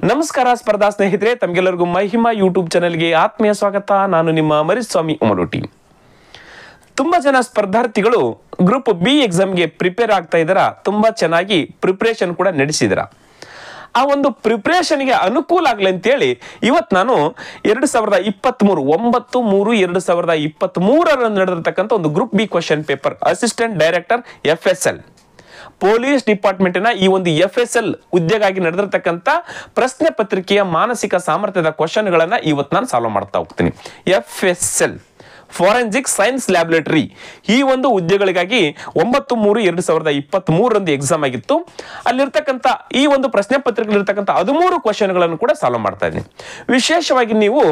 ನಮಸ್ಕಾರ ಸ್ಪರ್ಧಾ ಸ್ನೇಹಿತರೆ, ತಮಗೆಲ್ಲರಿಗೂ ಮಹಿಮಾ ಯೂಟ್ಯೂಬ್ ಚಾನೆಲ್ಗೆ ಆತ್ಮೀಯ ಸ್ವಾಗತ. ನಾನು ನಿಮ್ಮ ಮರಿಸ್ವಾಮಿ ಉಮರೋಟಿ. ತುಂಬಾ ಜನ ಸ್ಪರ್ಧಾರ್ಥಿಗಳು ಗ್ರೂಪ್ ಬಿ ಎಕ್ಸಾಮ್ಗೆ ಪ್ರಿಪೇರ್ ಆಗ್ತಾ ಇದ್ದಾರ. ತುಂಬಾ ಚೆನ್ನಾಗಿ ಪ್ರಿಪರೇಷನ್ ಕೂಡ ನಡೆಸಿದಾರ. ಆ ಒಂದು ಪ್ರಿಪರೇಷನ್ಗೆ ಅನುಕೂಲ ಆಗಲಿ ಅಂತೇಳಿ ಇವತ್ತು ನಾನು 2023 ನಡೆದಿರ್ತಕ್ಕಂಥ ಒಂದು group B question paper assistant director FSL police ಡಿಪಾರ್ಟ್ಮೆಂಟಿನ ಈ ಒಂದು FSL ಹುದ್ದೆಗಾಗಿ ನಡೆದಿರ್ತಕ್ಕಂಥ ಪ್ರಶ್ನೆ ಪತ್ರಿಕೆಯ ಮಾನಸಿಕ ಸಾಮರ್ಥ್ಯದ ಕ್ವಶನ್ಗಳನ್ನ ಇವತ್ತು ನಾನು ಸಾಲ್ವ್ ಮಾಡ್ತಾ ಹೋಗ್ತೀನಿ. FSL ಫಾರೆನ್ಸಿಕ್ ಸೈನ್ಸ್ ಲ್ಯಾಬೊರೇಟರಿ ಈ ಒಂದು ಹುದ್ದೆಗಳಿಗಾಗಿ 9/3/2023 ಎಕ್ಸಾಮ್ ಆಗಿತ್ತು. ಅಲ್ಲಿರ್ತಕ್ಕಂಥ ಈ ಒಂದು ಪ್ರಶ್ನೆ ಪತ್ರಿಕೆಗಳಿರ್ತಕ್ಕಂಥ 13 ಕ್ವಶನ್ಗಳನ್ನು ಕೂಡ ಸಾಲ್ವ್ ಮಾಡ್ತಾ ಇದ್ದೀನಿ. ವಿಶೇಷವಾಗಿ ನೀವು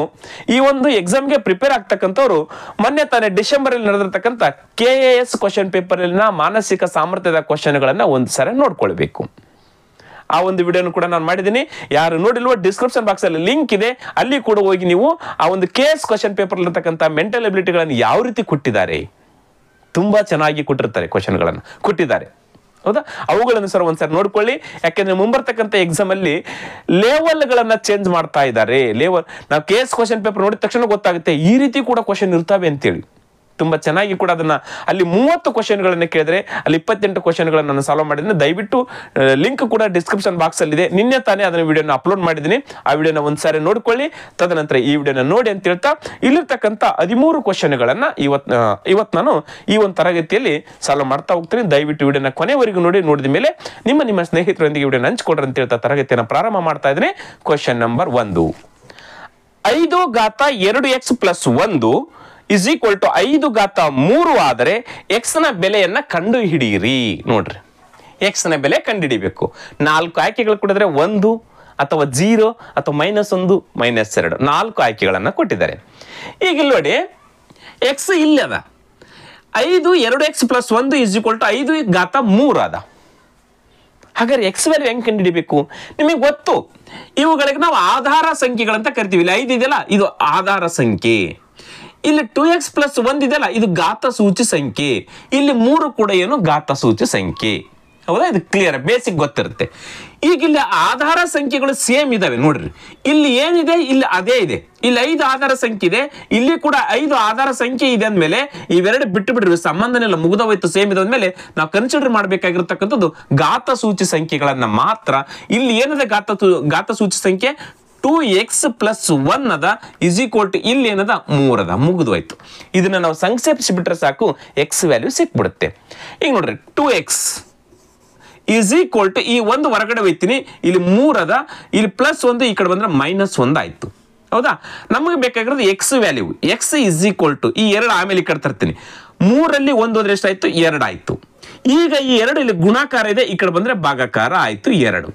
ಈ ಒಂದು ಎಕ್ಸಾಮ್ಗೆ ಪ್ರಿಪೇರ್ ಆಗ್ತಕ್ಕಂಥವ್ರು ಮೊನ್ನೆ ತಾನೇ ಡಿಸೆಂಬರ್ ಅಲ್ಲಿ ನಡೆದಿರ್ತಕ್ಕಂಥ KAS ಕ್ವಶನ್ ಪೇಪರ್ ಅಲ್ಲಿನ ಮಾನಸಿಕ ಸಾಮರ್ಥ್ಯದ ಕ್ವಶನ್ಗಳನ್ನ ಒಂದು ಸರಿ ನೋಡ್ಕೊಳ್ಬೇಕು. ಆ ಒಂದು ವಿಡಿಯೋನು ಕೂಡ ನಾನು ಮಾಡಿದ್ದೀನಿ. ಯಾರು ನೋಡಿಲ್ವೋ ಡಿಸ್ಕ್ರಿಪ್ಷನ್ ಬಾಕ್ಸ್ ಅಲ್ಲಿ ಲಿಂಕ್ ಇದೆ, ಅಲ್ಲಿ ಕೂಡ ಹೋಗಿ ನೀವು ಆ ಒಂದು KAS ಕ್ವಶನ್ ಪೇಪರ್ ಇರತಕ್ಕಂಥ ಮೆಂಟಲ್ ಎಬಿಲಿಟಿಗಳನ್ನು ಯಾವ ರೀತಿ ಕೊಟ್ಟಿದ್ದಾರೆ, ತುಂಬಾ ಚೆನ್ನಾಗಿ ಕೊಟ್ಟಿರ್ತಾರೆ, ಕ್ವಶನ್ಗಳನ್ನು ಕೊಟ್ಟಿದ್ದಾರೆ. ಹೌದಾ, ಅವುಗಳನ್ನು ಸರ್ ಒಂದ್ಸರಿ ನೋಡ್ಕೊಳ್ಳಿ. ಯಾಕೆಂದ್ರೆ ಮುಂಬರ್ತಕ್ಕಂಥ ಎಕ್ಸಾಮ್ ಅಲ್ಲಿ ಲೆವೆಲ್ಗಳನ್ನ ಚೇಂಜ್ ಮಾಡ್ತಾ ಇದ್ದಾರೆ. ಲೆವೆಲ್ ನಾವು KAS ಕ್ವಶನ್ ಪೇಪರ್ ನೋಡಿದ ತಕ್ಷಣ ಗೊತ್ತಾಗುತ್ತೆ ಈ ರೀತಿ ಕೂಡ ಕ್ವಶನ್ ಇರ್ತವೆ ಅಂತೇಳಿ. ತುಂಬಾ ಚೆನ್ನಾಗಿ ಕೂಡ ಅದನ್ನ ಅಲ್ಲಿ 30 ಕ್ವಶನ್ಗಳನ್ನ ಕೇಳಿದ್ರೆ ಅಲ್ಲಿ 28 ಕ್ವಶನ್ಗಳನ್ನ ನಾನು ಸಾಲ್ವ್ ಮಾಡಿದ್ದೀನಿ. ದಯವಿಟ್ಟು ಲಿಂಕ್ ಕೂಡ ಡಿಸ್ಕ್ರಿಪ್ಷನ್ ಬಾಕ್ಸ್ ಅಲ್ಲಿ ಇದೆ. ನಿನ್ನೆ ತಾನೇ ಅದನ್ನ ವಿಡಿಯೋನ ಅಪ್ಲೋಡ್ ಮಾಡಿದ್ದೀನಿ. ಆ ವಿಡಿಯೋನ ಒಂದ್ಸಾರಿ ನೋಡ್ಕೊಳ್ಳಿ, ತದನಂತರ ಈ ವಿಡಿಯೋನ ನೋಡಿ ಅಂತ ಹೇಳ್ತಾ ಇಲ್ಲಿರ್ತಕ್ಕಂಥ 13 ಕ್ವಶನ್ಗಳನ್ನ ಇವತ್ತು ನಾನು ಈ ಒಂದು ತರಗತಿಯಲ್ಲಿ ಸಾಲ್ವ್ ಮಾಡ್ತಾ ಹೋಗ್ತೀನಿ. ದಯವಿಟ್ಟು ವಿಡಿಯೋನ ಕೊನೆವರೆಗೂ ನೋಡಿದ ಮೇಲೆ ನಿಮ್ಮ ಸ್ನೇಹಿತರೊಂದಿಗೆ ವಿಡಿಯೋನ ಹಂಚ್ಕೊಡ್ರಿ ಅಂತ ಹೇಳ್ತಾ ತರಗತಿಯನ್ನು ಪ್ರಾರಂಭ ಮಾಡ್ತಾ ಇದ್ದೀನಿ. ಕ್ವಶನ್ ನಂಬರ್ 1, 5 × 2x + 1 = 5 × 3 ಆದರೆ x ನ ಬೆಲೆಯನ್ನ ಕಂಡು ಹಿಡಿಯಿರಿ. ನೋಡ್ರಿ, x ನ ಬೆಲೆ ಕಂಡುಹಿಡಿಬೇಕು. 4 ಆಯ್ಕೆಗಳು ಕೊಟ್ಟಿದ್ರೆ 1 ಅಥವಾ 0 ಅಥವಾ -1 -2 4 ಆಯ್ಕೆಗಳನ್ನ ಕೊಟ್ಟಿದ್ದಾರೆ. ಈಗ ಇಲ್ಲಿ ನೋಡಿ, x ಇಲ್ಲಿ ಅದ. 5 2x + 1 = 5 × 3 ಅದ. ಹಾಗಾದ್ರೆ x ವ್ಯಾಲ್ಯೂ ಹೆಂಗೆ ಕಂಡುಹಿಡಿಬೇಕು ನಿಮಗೆ ಗೊತ್ತು. ಇವುಗಳಿಗೆ ನಾವು ಆಧಾರ ಸಂಖ್ಯೆಗಳಂತ ಕರಿತೀವಿ. ಇಲ್ಲಿ 5 ಇದೆಯಲ್ಲ, ಇದು ಆಧಾರ ಸಂಖ್ಯೆ. ಇಲ್ಲಿ 2x + 1 ಇದೆಯಲ್ಲ, ಇದು ಘಾತ ಸೂಚಿ ಸಂಖ್ಯೆ. ಇಲ್ಲಿ 3 ಕೂಡ ಏನು ಘಾತ ಸೂಚಿ ಸಂಖ್ಯೆ. ಹೌದಾ, ಇದು ಕ್ಲಿಯರ್, ಬೇಸಿಕ್ ಗೊತ್ತಿರುತ್ತೆ. ಈಗ ಇಲ್ಲಿ ಆಧಾರ ಸಂಖ್ಯೆಗಳು ಸೇಮ್ ಇದಾವೆ. ನೋಡ್ರಿ, ಇಲ್ಲಿ ಏನಿದೆ ಇಲ್ಲಿ ಅದೇ ಇದೆ. ಇಲ್ಲಿ 5 ಆಧಾರ ಸಂಖ್ಯೆ ಇದೆ, ಇಲ್ಲಿ ಕೂಡ 5 ಆಧಾರ ಸಂಖ್ಯೆ ಇದೆ ಅಂದ್ಮೇಲೆ ಇವೆರಡು ಬಿಟ್ಟು ಬಿಡ್ರಿ, ಸಂಬಂಧನೆಲ್ಲ ಮುಗಿದೋಯ್ತು, ಸೇಮ್ ಇದೆ ಅಂದ್ಮೇಲೆ ನಾವು ಕನ್ಸಿಡರ್ ಮಾಡಬೇಕಾಗಿರ್ತಕ್ಕಂಥದ್ದು ಘಾತ ಸೂಚಿ ಸಂಖ್ಯೆಗಳನ್ನ ಮಾತ್ರ. ಇಲ್ಲಿ ಏನಿದೆ ಘಾತ ಸೂಚಿ ಸಂಖ್ಯೆ 2x + 1 ಅದ = ಇಲ್ಲಿ ಏನದ 3 ಅದ. ಮುಗಿದೋಯ್ತು. ಇದನ್ನ ನಾವು ಸಂಕ್ಷೇಪಿಸಿ ಬಿಟ್ರೆ ಸಾಕು, x ವ್ಯಾಲ್ಯೂ ಸಿಕ್ಬಿಡುತ್ತೆ. ಈಗ ನೋಡ್ರಿ, 2x = ಈ ಒಂದು ಹೊರಗಡೆ ಹೋಯ್ತೀನಿ, ಇಲ್ಲಿ 3 ಅದ, ಇಲ್ಲಿ +1 ಈ ಕಡೆ ಬಂದ್ರೆ -1 ಆಯ್ತು. ಹೌದಾ, ನಮಗೆ ಬೇಕಾಗಿರೋದು x ವ್ಯಾಲ್ಯೂ. x = ಈ 2 ಆಮೇಲೆ ಈ ಕಡೆ ತರ್ತೀನಿ. 3ರಲ್ಲಿ 1 ಹೋದ್ರೆ ಎಷ್ಟಾಯ್ತು? 2 ಆಯ್ತು. ಈಗ ಈ 2 ಇಲ್ಲಿ ಗುಣಾಕಾರ ಇದೆ, ಈ ಕಡೆ ಬಂದ್ರೆ ಭಾಗಾಕಾರ ಆಯ್ತು 2.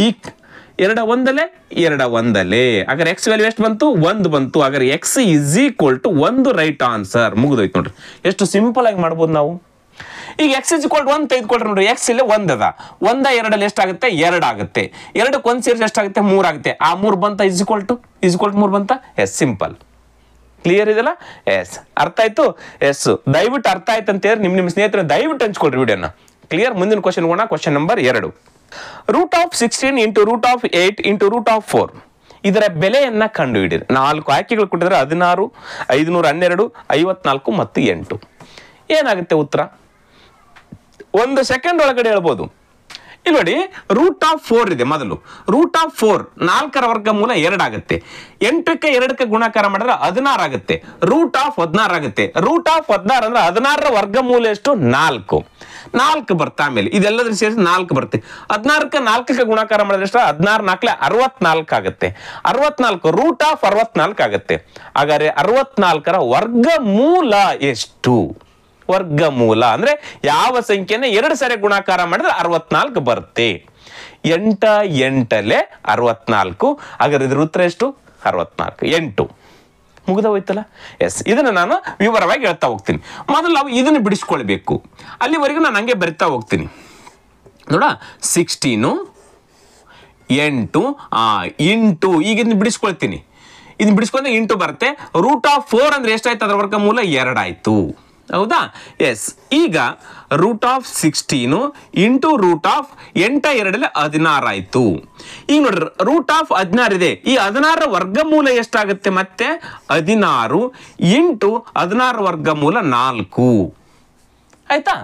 ಈ 2 ಒಂದಲೆ 2 ಒಂದಲೆ. ಹಾಗಾದ್ರೆ x ವ್ಯಾಲ್ಯೂ ಎಷ್ಟು ಬಂತು? 1 ಬಂತು. ಹಾಗಾದ್ರೆ x = 1 ರೈಟ್ ಆನ್ಸರ್. ಮುಗಿದೋಯ್ತು ನೋಡ್ರಿ, ಎಷ್ಟು ಸಿಂಪಲ್ ಆಗಿ ಮಾಡ್ಬೋದು ನಾವು. ಈಗ x = 1 ತೆಗೆದುಕೊಳ್ರಿ. ನೋಡ್ರಿ, x ಇಲ್ಲಿ 1 ಅದ. 1 2 ಎಷ್ಟಾಗುತ್ತೆ? 2 ಆಗುತ್ತೆ. 2ಕ್ಕೆ 1 ಸೇರಿಸಿ ಎಷ್ಟಾಗುತ್ತೆ? 3 ಆಗುತ್ತೆ. ಆ 3 ಬಂತ = 3 ಬಂತ? Yes, simple. ಕ್ಲಿಯರ್ ಇದೆಲ್ಲ? ಎಸ್, ಅರ್ಥ ಆಯ್ತು? ಎಸ್, ದಯವಿಟ್ಟು ಅರ್ಥ ಆಯ್ತು ಅಂತ ಹೇಳಿ ನಿಮ್ಮ ಸ್ನೇಹಿತರು ದಯವಿಟ್ಟು ಹಂಚ್ಕೊಳ್ರಿ ವಿಡಿಯೋನ. ಕ್ಲಿಯರ್. ಮುಂದಿನ ಕ್ವಶನ್ ಹೋಗೋಣ. ಕ್ವಶನ್ ನಂಬರ್ 2, √16 × 8 × 4 ಇದರ ಬೆಲೆಯನ್ನ ಕಂಡುಹಿಡಿಯಿರಿ. 4 ಆಯ್ಕೆಗಳು ಕೊಟ್ಟಿದ್ರೆ 16, 512, 54 ಮತ್ತು 8. ಏನಾಗುತ್ತೆ ಉತ್ತರ? 1 ಸೆಕೆಂಡ್ ಒಳಗಡೆ ಹೇಳ್ಬೋದು. ಇಲ್ಲಿ ನೋಡಿ, √4 ಇದೆ. ಮೊದಲು √4 4ರ ವರ್ಗಮೂಲ 2 ಆಗುತ್ತೆ. 8ಕ್ಕೆ 2ಕ್ಕೆ ಗುಣಾಕಾರ ಮಾಡಿದ್ರೆ 16 ಆಗುತ್ತೆ. √16 ಆಗುತ್ತೆ. √16 ಅಂದ್ರೆ 16ರ ವರ್ಗಮೂಲ ಎಷ್ಟು? 4 ಬರ್ತಾ. ಆಮೇಲೆ ಇದೆಲ್ಲದ್ರ ಸೇರಿಸಿ 4 ಬರುತ್ತೆ. 16ಕ್ಕೆ 4ಕ್ಕೆ ಗುಣಾಕಾರ ಮಾಡಿದ್ರೆ ಎಷ್ಟು? 16 4 64 ಆಗುತ್ತೆ. 64 √64 ಆಗುತ್ತೆ. ಹಾಗಾದ್ರೆ 64ರ ವರ್ಗಮೂಲ ಎಷ್ಟು? ವರ್ಗಮೂಲ ಅಂದ್ರೆ ಯಾವ ಸಂಖ್ಯೆನ 2 ಸಾರಿ ಗುಣಾಕಾರ ಮಾಡಿದ್ರೆ 64 ಬರುತ್ತೆ. 8 8ಲೆ 64. ಹಾಗಾದ್ರೆ ಇದ್ರ ಉತ್ತರ ಎಷ್ಟು? 64. 8 ಮುಗಿದ ಹೋಯ್ತಲ್ಲ. ಎಸ್, ಇದನ್ನ ನಾನು ವಿವರವಾಗಿ ಹೇಳ್ತಾ ಹೋಗ್ತೀನಿ. ಮೊದಲು ನಾವು ಇದನ್ನು ಬಿಡಿಸ್ಕೊಳ್ಬೇಕು. ಅಲ್ಲಿವರೆಗೂ ನಾನು ಹಂಗೆ ಬರಿತಾ ಹೋಗ್ತೀನಿ. ನೋಡ, 16 8 ಇಂಟು, ಈಗ ಇದನ್ನ ಬಿಡಿಸ್ಕೊಳ್ತೀನಿ. ಇದನ್ನ ಬಿಡಿಸ್ಕೊಂಡ್ರೆ ಇಂಟು ಬರುತ್ತೆ. √4 ಅಂದ್ರೆ ಎಷ್ಟಾಯ್ತು? ಅದರ ವರ್ಗಮೂಲ 2 ಆಯ್ತು. ಹೌದಾ? ಎಸ್. ಈಗ √16 ಇಂಟು √8 16 ಆಯ್ತು. ಈಗ ನೋಡ್ರಿ √16 ಇದೆ, ಈ 16 ವರ್ಗಮೂಲ ಎಷ್ಟಾಗುತ್ತೆ? ಮತ್ತೆ 16 ಇಂಟು 16 ವರ್ಗಮೂಲ 4 ಆಯ್ತಾ?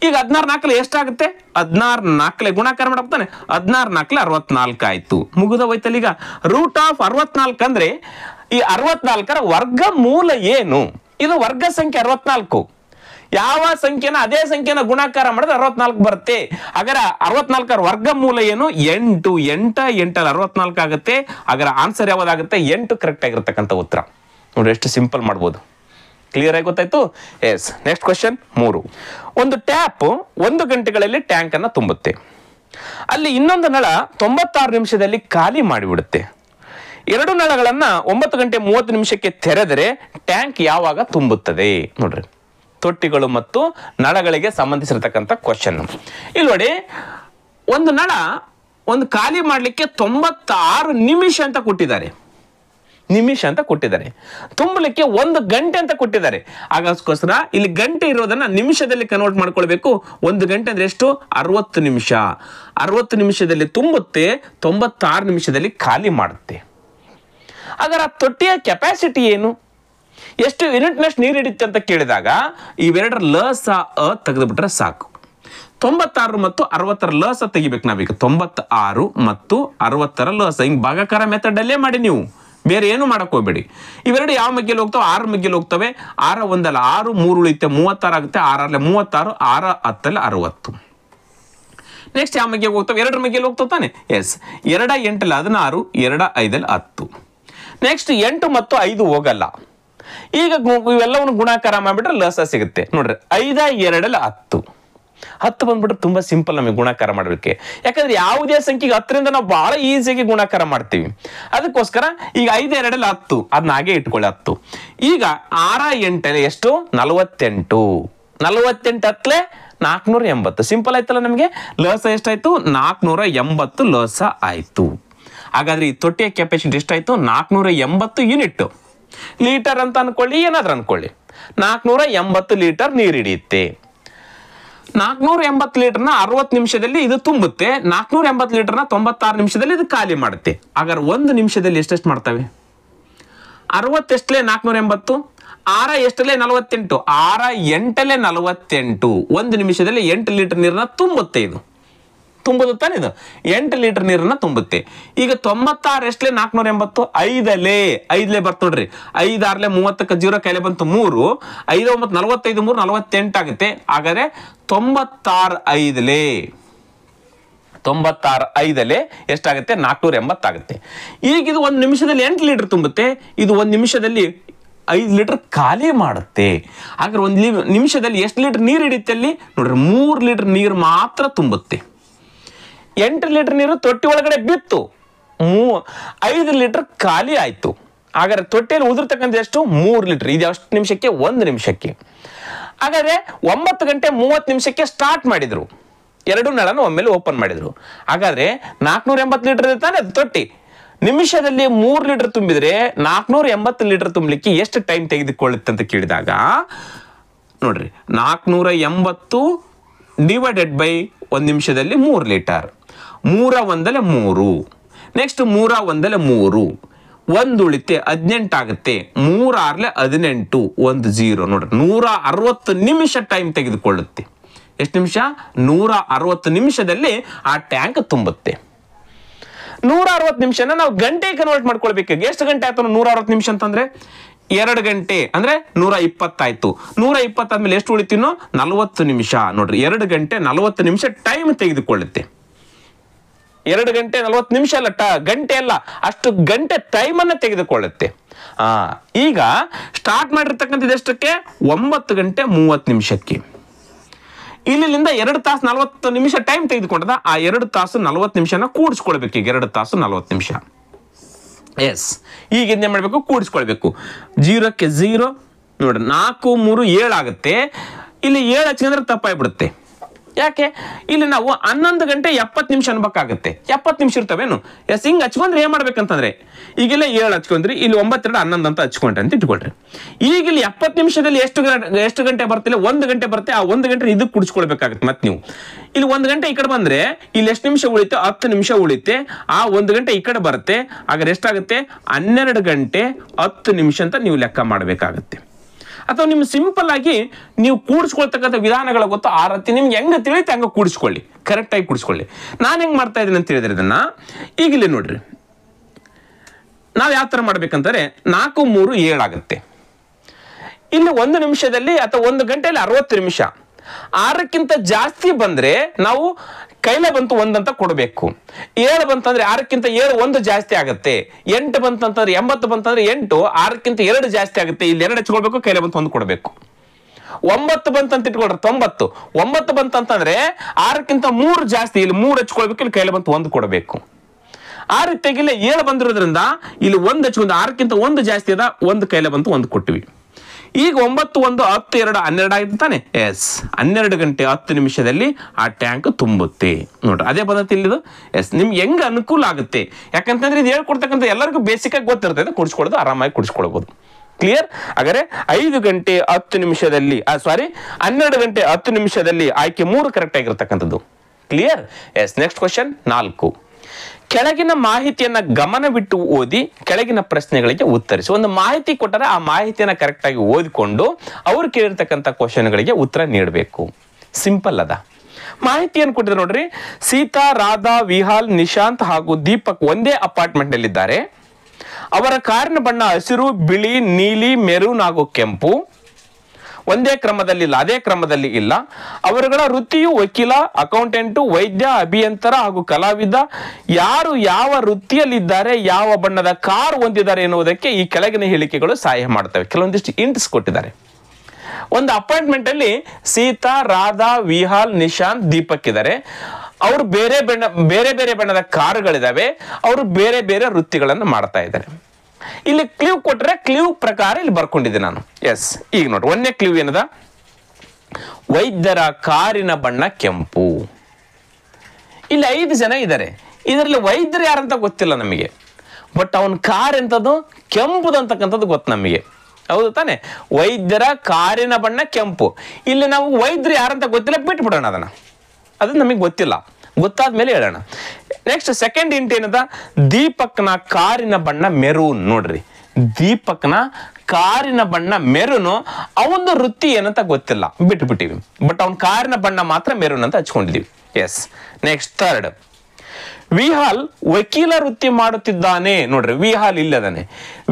ಈಗ 16 4 ಎಷ್ಟಾಗುತ್ತೆ? 16 4 ಗುಣಾಕಾರ ಮಾಡಕ್ತಾನೆ, 16 4 64 ಆಯ್ತು. ಮುಗಿದ ಹೋಯ್ತಲ್ಲ. ಈಗ √64 ಅಂದ್ರೆ ಈ 64ರ ವರ್ಗಮೂಲ ಏನು? ಇದು ವರ್ಗ ಸಂಖ್ಯೆ 64. ಯಾವ ಸಂಖ್ಯೆನ ಅದೇ ಸಂಖ್ಯೆನ ಗುಣಾಕಾರ ಮಾಡಿದ್ರೆ 64 ಬರುತ್ತೆ. ಹಾಗಾದ್ರೆ 64ರ ವರ್ಗಮೂಲ ಏನು? 8. 8 64 ಆಗುತ್ತೆ. ಹಾಗಾದ್ರೆ ಆನ್ಸರ್ ಯಾವ್ದಾಗುತ್ತೆ? 8 ಕರೆಕ್ಟ್ ಆಗಿರ್ತಕ್ಕಂಥ ಉತ್ತರ. ನೋಡಿ ಎಷ್ಟು ಸಿಂಪಲ್ ಮಾಡ್ಬೋದು. ಕ್ಲಿಯರ್ ಆಗಿ ಗೊತ್ತಾಯ್ತು? ಎಸ್. Next question 3. ಒಂದು ಟ್ಯಾಪ್ 1 ಗಂಟೆಗಳಲ್ಲಿ ಟ್ಯಾಂಕ್ ಅನ್ನ ತುಂಬುತ್ತೆ. ಅಲ್ಲಿ ಇನ್ನೊಂದು ನಳ 96 ನಿಮಿಷದಲ್ಲಿ ಖಾಲಿ ಮಾಡಿಬಿಡುತ್ತೆ. 2 ನಳಗಳನ್ನ 9 ಗಂಟೆ 30 ನಿಮಿಷಕ್ಕೆ ತೆರೆದರೆ ಟ್ಯಾಂಕ್ ಯಾವಾಗ ತುಂಬುತ್ತದೆ? ನೋಡ್ರಿ, ತೊಟ್ಟಿಗಳು ಮತ್ತು ನಳಗಳಿಗೆ ಸಂಬಂಧಿಸಿರತಕ್ಕಂಥ ಕ್ವಶನ್. ಇಲ್ಲಿ ನೋಡಿ, ಒಂದು ನಳ ಒಂದು ಖಾಲಿ ಮಾಡಲಿಕ್ಕೆ 96 ನಿಮಿಷ ಅಂತ ಕೊಟ್ಟಿದ್ದಾರೆ. ತುಂಬಲಿಕ್ಕೆ 1 ಗಂಟೆ ಅಂತ ಕೊಟ್ಟಿದ್ದಾರೆ. ಹಾಗೋಸ್ಕರ ಇಲ್ಲಿ ಗಂಟೆ ಇರೋದನ್ನ ನಿಮಿಷದಲ್ಲಿ ಕನ್ವರ್ಟ್ ಮಾಡ್ಕೊಳ್ಬೇಕು. 1 ಗಂಟೆ ಅಂದ್ರೆ ಎಷ್ಟು? 60 ನಿಮಿಷ. 60 ನಿಮಿಷದಲ್ಲಿ ತುಂಬುತ್ತೆ, 96 ನಿಮಿಷದಲ್ಲಿ ಖಾಲಿ ಮಾಡುತ್ತೆ. ಹಾಗಾದ್ರೆ ಆ ತೊಟ್ಟಿಯ ಕೆಪಾಸಿಟಿ ಏನು? ಎಷ್ಟು ಯೂನಿಟ್ನಷ್ಟು ನೀರು ಹಿಡಿಯುತ್ತೆ ಅಂತ ಕೇಳಿದಾಗ ಇವೆರಡರ ಲಸ ತೆಗೆದುಬಿಟ್ರೆ ಸಾಕು. 96 ಮತ್ತು 60ರ ಲಸ ತೆಗಿಬೇಕು ನಾವೀಗ. 96 ಮತ್ತು 60ರ ಲಸ ಹಿಂಗ್ ಭಾಗಾಕಾರ ಮೆಥಡ್ ಅಲ್ಲೇ ಮಾಡಿ ನೀವು, ಬೇರೆ ಏನು ಮಾಡಕ್ ಹೋಗ್ಬೇಡಿ. ಇವೆರಡು ಯಾವ ಮಗ್ಗೆಯಲ್ಲಿ ಹೋಗ್ತವೆ? 6 ಮಗ್ಗೆಯಲ್ಲಿ ಹೋಗ್ತವೆ. 6 1 6 3 ಉಳಿಯುತ್ತೆ, 36 ಆಗುತ್ತೆ. 6 36, 6 10 60. ನೆಕ್ಸ್ಟ್ ಯಾವ ಮಗ್ಗೆಗೆ ಹೋಗ್ತವೆ? 2 ಮಗ್ಗೆಯಲ್ಲಿ ಹೋಗ್ತವೆ ತಾನೆ? ಎಸ್. 2 8 16, 2 5 10. ನೆಕ್ಸ್ಟ್ 8 ಮತ್ತು 5 ಹೋಗಲ್ಲ. ಈಗ ಇವೆಲ್ಲವನ್ನು ಗುಣಾಕಾರ ಮಾಡಿಬಿಟ್ರೆ ಲಸ ಸಿಗುತ್ತೆ. ನೋಡ್ರಿ, 5 2 10. 10 ಬಂದ್ಬಿಟ್ರೆ ತುಂಬಾ ಸಿಂಪಲ್ ನಮಗೆ ಗುಣಾಕಾರ ಮಾಡಲಿಕ್ಕೆ. ಯಾಕಂದ್ರೆ ಯಾವುದೇ ಸಂಖ್ಯೆಗೆ 10ರಿಂದ ನಾವು ಬಹಳ ಈಸಿಯಾಗಿ ಗುಣಾಕಾರ ಮಾಡ್ತೀವಿ. ಅದಕ್ಕೋಸ್ಕರ ಈಗ 5 2 10 ಅದನ್ನ ಹಾಗೆ ಇಟ್ಕೊಳ್ಳಿ 10. ಈಗ 6 8 ಎಷ್ಟು? 48. 48 10 480. ಸಿಂಪಲ್ ಆಯ್ತಲ್ಲ ನಮಗೆ. ಲಸ ಎಷ್ಟಾಯ್ತು? 480 ಲಸ ಆಯ್ತು. ಹಾಗಾದ್ರೆ ಈ ತೊಟ್ಟಿಯ ಕೆಪಾಸಿಟಿ ಎಷ್ಟಾಯ್ತು? 480 ಯೂನಿಟ್. ಲೀಟರ್ ಅಂತ ಅನ್ಕೊಳ್ಳಿ, ಏನಾದ್ರೂ ಅನ್ಕೊಳ್ಳಿ. 480 ಲೀಟರ್ ನೀರು ಹಿಡಿಯುತ್ತೆ. 480 ಲೀಟರ್ನ 60 ನಿಮಿಷದಲ್ಲಿ ಇದು ತುಂಬುತ್ತೆ. 480 ಲೀಟರ್ನ 96 ನಿಮಿಷದಲ್ಲಿ ಇದು ಖಾಲಿ ಮಾಡುತ್ತೆ. ಹಾಗಾದ್ರೆ 1 ನಿಮಿಷದಲ್ಲಿ ಎಷ್ಟೆಷ್ಟು ಮಾಡ್ತವೆ? 60 ಎಷ್ಟಲೇ 480, 6 ಎಷ್ಟಲೇ 48, 6 8 48. 1 ನಿಮಿಷದಲ್ಲಿ 8 ಲೀಟರ್ ನೀರನ್ನ ತುಂಬುತ್ತೆ. ಇದು ತುಂಬುದು ತಾನೆ, ಇದು 8 ಲೀಟರ್ ನೀರನ್ನ ತುಂಬುತ್ತೆ. ಈಗ 96 ಎಷ್ಟಲೇ 480, 5 ಬರ್ತ ನೋಡ್ರಿ. 5 6 30ಕ್ಕೆ 0 ಕೈಲೆ ಬಂತು 3, 5 9 45 3 48 ಆಗುತ್ತೆ. ಹಾಗಾದ್ರೆ 96 5 ಎಷ್ಟಾಗುತ್ತೆ? 480 ಆಗುತ್ತೆ. ಈಗ ಇದು 1 ನಿಮಿಷದಲ್ಲಿ 8 ಲೀಟರ್ ತುಂಬುತ್ತೆ. ಇದು 1 ನಿಮಿಷದಲ್ಲಿ 5 ಲೀಟರ್ ಖಾಲಿ ಮಾಡುತ್ತೆ. ಹಾಗಾದ್ರೆ 1 ನಿಮಿಷದಲ್ಲಿ ಎಷ್ಟು ಲೀಟರ್ ನೀರು ಹಿಡಿಯುತ್ತೆ ಅಲ್ಲಿ? ನೋಡ್ರಿ, 3 ಲೀಟರ್ ನೀರು ಮಾತ್ರ ತುಂಬುತ್ತೆ. 8 ಲೀಟರ್ ನೀರು ತೊಟ್ಟಿ ಒಳಗಡೆ ಬಿತ್ತು, 5 ಲೀಟರ್ ಖಾಲಿ ಆಯ್ತು. ಹಾಗಾದ್ರೆ ತೊಟ್ಟಿಯಲ್ಲಿ ಉದುರ್ತಕ್ಕಂಥ ಎಷ್ಟು? 3 ಲೀಟರ್. ಇದು ಎಷ್ಟು ನಿಮಿಷಕ್ಕೆ? 1 ನಿಮಿಷಕ್ಕೆ. ಹಾಗಾದ್ರೆ 9 ಗಂಟೆ 30 ನಿಮಿಷಕ್ಕೆ ಸ್ಟಾರ್ಟ್ ಮಾಡಿದ್ರು. 2 ನಳನ ಒಮ್ಮೆಲೆ ಓಪನ್ ಮಾಡಿದ್ರು. ಹಾಗಾದ್ರೆ 480 ಲೀಟರ್ ಇದೆ ತಾನೆ ತೊಟ್ಟಿ. ನಿಮಿಷದಲ್ಲಿ 3 ಲೀಟರ್ ತುಂಬಿದ್ರೆ 480 ಲೀಟರ್ ತುಂಬಲಿಕ್ಕೆ ಎಷ್ಟು ಟೈಮ್ ತೆಗೆದುಕೊಳ್ಳುತ್ತೆ ಅಂತ ಕೇಳಿದಾಗ ನೋಡ್ರಿ, 480 ಡಿವೈಡೆಡ್ ಬೈ 1 ನಿಮಿಷದಲ್ಲಿ 3 ಲೀಟರ್. 3 1 3. ನೆಕ್ಸ್ಟ್ 3 1 3. 1 ಉಳಿತೆ 18 ಆಗುತ್ತೆ. 3 6 18, 1 0. ನೋಡ್ರಿ, 160 ನಿಮಿಷ ಟೈಮ್ ತೆಗೆದುಕೊಳ್ಳುತ್ತೆ. ಎಷ್ಟು ನಿಮಿಷ? 160 ನಿಮಿಷದಲ್ಲಿ ಆ ಟ್ಯಾಂಕ್ ತುಂಬುತ್ತೆ. 160 ನಿಮಿಷನ ನಾವು ಗಂಟೆಗೆ ಕನ್ವರ್ಟ್ ಮಾಡ್ಕೊಳ್ಬೇಕು. ಎಷ್ಟು ಗಂಟೆ ಆಯ್ತು 160 ನಿಮಿಷ ಅಂತಂದ್ರೆ? 2 ಗಂಟೆ ಅಂದ್ರೆ 120 ಆಯ್ತು. 120 ಆದ್ಮೇಲೆ ಎಷ್ಟು ಉಳಿತೀನೋ? 40 ನಿಮಿಷ. ನೋಡ್ರಿ, 2 ಗಂಟೆ 40 ನಿಮಿಷ ಟೈಮ್ ತೆಗೆದುಕೊಳ್ಳುತ್ತೆ. 2 ಗಂಟೆ 40 ನಿಮಿಷ ಅಲ್ಲ, ಗಂಟೆ ಅಲ್ಲ, ಅಷ್ಟು ಗಂಟೆ ಟೈಮ್ ಅನ್ನ ತೆಗೆದುಕೊಳ್ಳುತ್ತೆ. ಈಗ ಸ್ಟಾರ್ಟ್ ಮಾಡಿರ್ತಕ್ಕಂಥದ್ದು ಎಷ್ಟಕ್ಕೆ? 9 ಗಂಟೆ 30 ನಿಮಿಷಕ್ಕೆ. ಇಲ್ಲಿಂದ 2 ತಾಸು 40 ನಿಮಿಷ ಟೈಮ್ ತೆಗೆದುಕೊಂಡದ. ಆ 2 ತಾಸು 40 ನಿಮಿಷನ ಕೂಡಿಸ್ಕೊಳ್ಬೇಕು. ಈಗ 2 ತಾಸು 40 ನಿಮಿಷ. ಎಸ್. ಈಗ ಏನ್ ಮಾಡ್ಬೇಕು? ಕೂಡಿಸ್ಕೊಳ್ಬೇಕು. 0ಕ್ಕೆ 0. ನೋಡ್ರಿ, 4 3 7 ಆಗುತ್ತೆ. ಇಲ್ಲಿ 7 ಹಚ್ಚಿದ್ರೆ ತಪ್ಪಾಗ್ಬಿಡುತ್ತೆ. ಯಾಕೆ ಇಲ್ಲಿ ನಾವು 11 ಗಂಟೆ 70 ನಿಮಿಷ ಅನ್ಬೇಕಾಗುತ್ತೆ. 70 ನಿಮಿಷ ಇರ್ತವೇನು? ಎಸ್, ಹಿಂಗೆ ಹಚ್ಕೊಂಡ್ರೆ ಏನ್ ಮಾಡ್ಬೇಕಂತಂದ್ರೆ ಈಗೆಲ್ಲ 7 ಹಚ್ಕೊಂಡ್ರಿ, ಇಲ್ಲಿ 9 2 11 ಅಂತ ಹಚ್ಕೊಂಡ್ರಿ ಅಂತ ಇಟ್ಕೊಳ್ರಿ. ಈಗ ಇಲ್ಲಿ 70 ನಿಮಿಷದಲ್ಲಿ ಎಷ್ಟು ಗಂಟೆ ಬರ್ತಿಲ್ಲ? 1 ಗಂಟೆ ಬರುತ್ತೆ. ಆ 1 ಗಂಟೆ ಇದಕ್ಕೆ ಕುಡಿಸ್ಕೊಳ್ಬೇಕಾಗತ್ತೆ. ಮತ್ತೆ ನೀವು ಇಲ್ಲಿ 1 ಗಂಟೆ ಈ ಕಡೆ ಬಂದ್ರೆ ಇಲ್ಲಿ ಎಷ್ಟು ನಿಮಿಷ ಉಳಿತೆ? 10 ನಿಮಿಷ ಉಳಿತೆ. ಆ 1 ಗಂಟೆ ಈ ಕಡೆ ಬರುತ್ತೆ. ಹಾಗಾದ್ರೆ ಎಷ್ಟಾಗುತ್ತೆ? 12 ಗಂಟೆ 10 ನಿಮಿಷ ಅಂತ ನೀವು ಲೆಕ್ಕ ಮಾಡಬೇಕಾಗತ್ತೆ. ಅಥವಾ ನಿಮ್ಗೆ ಸಿಂಪಲ್ ಆಗಿ ನೀವು ಕೂಡಿಸ್ಕೊಳ್ತಕ್ಕಂಥ ವಿಧಾನಗಳ ಗೊತ್ತು. ಆ ರೀತಿ ನಿಮ್ಗೆ ಹೆಂಗೆ ತಿಳಿಯುತ್ತೆ ಹಂಗೆ ಕೂಡಿಸ್ಕೊಳ್ಳಿ, ಕರೆಕ್ಟಾಗಿ ಕೂಡಿಸ್ಕೊಳ್ಳಿ. ನಾನು ಹೆಂಗೆ ಮಾಡ್ತಾ ಇದ್ದೀನಿ ಅಂತ ಹೇಳಿದ್ರೆ ಇದನ್ನ ಈಗ ಇಲ್ಲಿ ನೋಡ್ರಿ, ನಾವು ಯಾವ ಥರ ಮಾಡ್ಬೇಕಂತಾರೆ 4 3 7 ಆಗುತ್ತೆ. ಇಲ್ಲಿ 1 ನಿಮಿಷದಲ್ಲಿ ಅಥವಾ 1 ಗಂಟೆಯಲ್ಲಿ 60 ನಿಮಿಷ. 6ಕ್ಕಿಂತ ಜಾಸ್ತಿ ಬಂದ್ರೆ ನಾವು ಕೈಲೇ ಬಂತು 1 ಅಂತ ಕೊಡಬೇಕು. 7 ಬಂತಂದ್ರೆ 6ಕ್ಕಿಂತ 7 1 ಜಾಸ್ತಿ ಆಗುತ್ತೆ. 8 ಬಂತಂತಂದ್ರೆ 80 ಬಂತಂದ್ರೆ 8 6ಕ್ಕಿಂತ 2 ಜಾಸ್ತಿ ಆಗುತ್ತೆ. ಇಲ್ಲಿ 2 ಹಚ್ಕೊಳ್ಬೇಕು, ಕೈಲೇ ಬಂತು 1 ಕೊಡಬೇಕು. 9 ಬಂತಂತ ಇಟ್ಕೊಳ್ರಿ 90. 9 ಬಂತಂತಂದ್ರೆ 6ಕ್ಕಿಂತ 3 ಜಾಸ್ತಿ, ಇಲ್ಲಿ 3 ಹಚ್ಕೊಳ್ಬೇಕು, ಇಲ್ಲಿ ಕೈಲೇ ಬಂತು 1 ಕೊಡಬೇಕು. ಆ ರೀತಿಯಾಗಿ ಇಲ್ಲಿ 7 ಬಂದಿರೋದ್ರಿಂದ ಇಲ್ಲಿ 1 ಹಚ್ಕೊಂಡು 6ಕ್ಕಿಂತ 1 ಜಾಸ್ತಿ ಅದ, 1 ಕೈಲೇ ಬಂತು 1 ಕೊಟ್ಟಿವಿ. ಈಗ 9 1 10 2 12 ಆಯ್ತು ತಾನೆ? ಎಸ್, 12 ಗಂಟೆ 10 ನಿಮಿಷದಲ್ಲಿ ಆ ಟ್ಯಾಂಕ್ ತುಂಬುತ್ತೆ ನೋಡ್ರಿ. ಅದೇ ಪದ್ಧತಿ ಇಲ್ಲಿದು. ಎಸ್, ನಿಮ್ಗೆ ಹೆಂಗೆ ಅನುಕೂಲ ಆಗುತ್ತೆ, ಯಾಕಂತಂದ್ರೆ ಇದು ಹೇಳ್ಕೊಡ್ತಕ್ಕಂಥ ಎಲ್ಲರಿಗೂ ಬೇಸಿಕ್ ಆಗಿ ಗೊತ್ತಿರ್ತದೆ. ಕುಡಿಸ್ಕೊಳ್ಳೋದು ಆರಾಮಾಗಿ ಕುಡಿಸ್ಕೊಳ್ಬಹುದು. ಕ್ಲಿಯರ್? ಹಾಗಾದ್ರೆ 5 ಗಂಟೆ 10 ನಿಮಿಷದಲ್ಲಿ 12 ಗಂಟೆ 10 ನಿಮಿಷದಲ್ಲಿ ಆಯ್ಕೆ 3 ಕರೆಕ್ಟ್ ಆಗಿರ್ತಕ್ಕಂಥದ್ದು. ಕ್ಲಿಯರ್? Yes, next question 4. ಕೆಳಗಿನ ಮಾಹಿತಿಯನ್ನ ಗಮನವಿಟ್ಟು ಓದಿ ಕೆಳಗಿನ ಪ್ರಶ್ನೆಗಳಿಗೆ ಉತ್ತರಿಸಿ. ಒಂದು ಮಾಹಿತಿ ಕೊಟ್ಟರೆ ಆ ಮಾಹಿತಿಯನ್ನ ಕರೆಕ್ಟ್ ಆಗಿ ಓದಿಕೊಂಡು ಅವ್ರು ಕೇಳಿರ್ತಕ್ಕಂಥ ಕ್ವಶನ್ಗಳಿಗೆ ಉತ್ತರ ನೀಡಬೇಕು. ಸಿಂಪಲ್ ಅದ. ಮಾಹಿತಿಯನ್ನು ಕೊಟ್ಟಿದ್ರೆ ನೋಡ್ರಿ, ಸೀತಾ, ರಾಧಾ, ವಿಹಾಲ್, ನಿಶಾಂತ್ ಹಾಗೂ ದೀಪಕ್ ಒಂದೇ ಅಪಾರ್ಟ್ಮೆಂಟ್ ನಲ್ಲಿದ್ದಾರೆ. ಅವರ ಕಾರಿನ ಬಣ್ಣ ಹಸಿರು, ಬಿಳಿ, ನೀಲಿ, ಮೆರೂನ್ ಹಾಗೂ ಕೆಂಪು. ಒಂದೇ ಕ್ರಮದಲ್ಲಿ ಇಲ್ಲ, ಅದೇ ಕ್ರಮದಲ್ಲಿ ಇಲ್ಲ. ಅವರುಗಳ ವೃತ್ತಿಯು ವಕೀಲ, ಅಕೌಂಟೆಂಟು, ವೈದ್ಯ, ಅಭಿಯಂತರ ಹಾಗೂ ಕಲಾವಿದ. ಯಾರು ಯಾವ ವೃತ್ತಿಯಲ್ಲಿದ್ದಾರೆ, ಯಾವ ಬಣ್ಣದ ಕಾರ್ ಹೊಂದಿದ್ದಾರೆ ಎನ್ನುವುದಕ್ಕೆ ಈ ಕೆಳಗಿನ ಹೇಳಿಕೆಗಳು ಸಹಾಯ ಮಾಡ್ತವೆ. ಕೆಲವೊಂದಿಷ್ಟು ಇಂಟ್ಸ್ ಕೊಟ್ಟಿದ್ದಾರೆ. ಒಂದು ಅಪಾರ್ಟ್ಮೆಂಟ್ ಅಲ್ಲಿ ಸೀತಾ, ರಾಧಾ, ವಿಹಾಲ್, ನಿಶಾಂತ್, ದೀಪಕ್ ಇದ್ದಾರೆ. ಅವರು ಬೇರೆ ಬೇರೆ ಬಣ್ಣದ ಕಾರುಗಳಿದಾವೆ. ಅವರು ಬೇರೆ ಬೇರೆ ವೃತ್ತಿಗಳನ್ನು ಮಾಡ್ತಾ ಇದ್ದಾರೆ. ಇಲ್ಲಿ ಕ್ಲೂ ಕೊಟ್ರೆ ಕ್ಲೂ ಪ್ರಕಾರ ಇಲ್ಲಿ ಬರ್ಕೊಂಡಿದ್ದೆ ನಾನು. ಎಸ್, ಈಗ ನೋಡ್ರಿ, 1ನೇ ಕ್ಲೂ ಏನದ? ವೈದ್ಯರ ಕಾರಿನ ಬಣ್ಣ ಕೆಂಪು. ಇಲ್ಲಿ 5 ಜನ ಇದ್ದಾರೆ. ಇದರಲ್ಲಿ ವೈದ್ಯರು ಯಾರಂತ ಗೊತ್ತಿಲ್ಲ ನಮಗೆ, ಬಟ್ ಅವನ ಕಾರ್ ಎಂತದ್ದು? ಕೆಂಪುದಂತಕ್ಕಂಥದ್ದು ಗೊತ್ತು ನಮಗೆ. ಹೌದು ತಾನೆ? ವೈದ್ಯರ ಕಾರಿನ ಬಣ್ಣ ಕೆಂಪು. ಇಲ್ಲಿ ನಾವು ವೈದ್ಯರು ಯಾರಂತ ಗೊತ್ತಿಲ್ಲ, ಬಿಟ್ಬಿಡೋಣ ಅದನ್ನ, ಅದು ನಮಗೆ ಗೊತ್ತಿಲ್ಲ. ಗೊತ್ತಾದ್ಮೇಲೆ ಹೇಳೋಣ. ನೆಕ್ಸ್ಟ್ ಸೆಕೆಂಡ್ ಇಂಟ್ ಏನದ? ದೀಪಕ್ನ ಕಾರಿನ ಬಣ್ಣ ಮೆರೂನ್. ನೋಡ್ರಿ, ದೀಪಕ್ನ ಕಾರಿನ ಬಣ್ಣ ಮೆರೂನು. ಅವನ ವೃತ್ತಿ ಏನಂತ ಗೊತ್ತಿಲ್ಲ, ಬಿಟ್ಬಿಟ್ಟಿವಿ. ಬಟ್ ಅವನ ಕಾರಿನ ಬಣ್ಣ ಮಾತ್ರ ಮೆರೂನ್ ಅಂತ ಹಚ್ಕೊಂಡಿದೀವಿ. ಎಸ್. ನೆಕ್ಸ್ಟ್ ಥರ್ಡ್, ವಿಹಾಲ್ ವಕೀಲ ವೃತ್ತಿ ಮಾಡುತ್ತಿದ್ದಾನೆ. ನೋಡ್ರಿ, ವಿಹಾಲ್ ಇಲ್ಲದಾನೆ.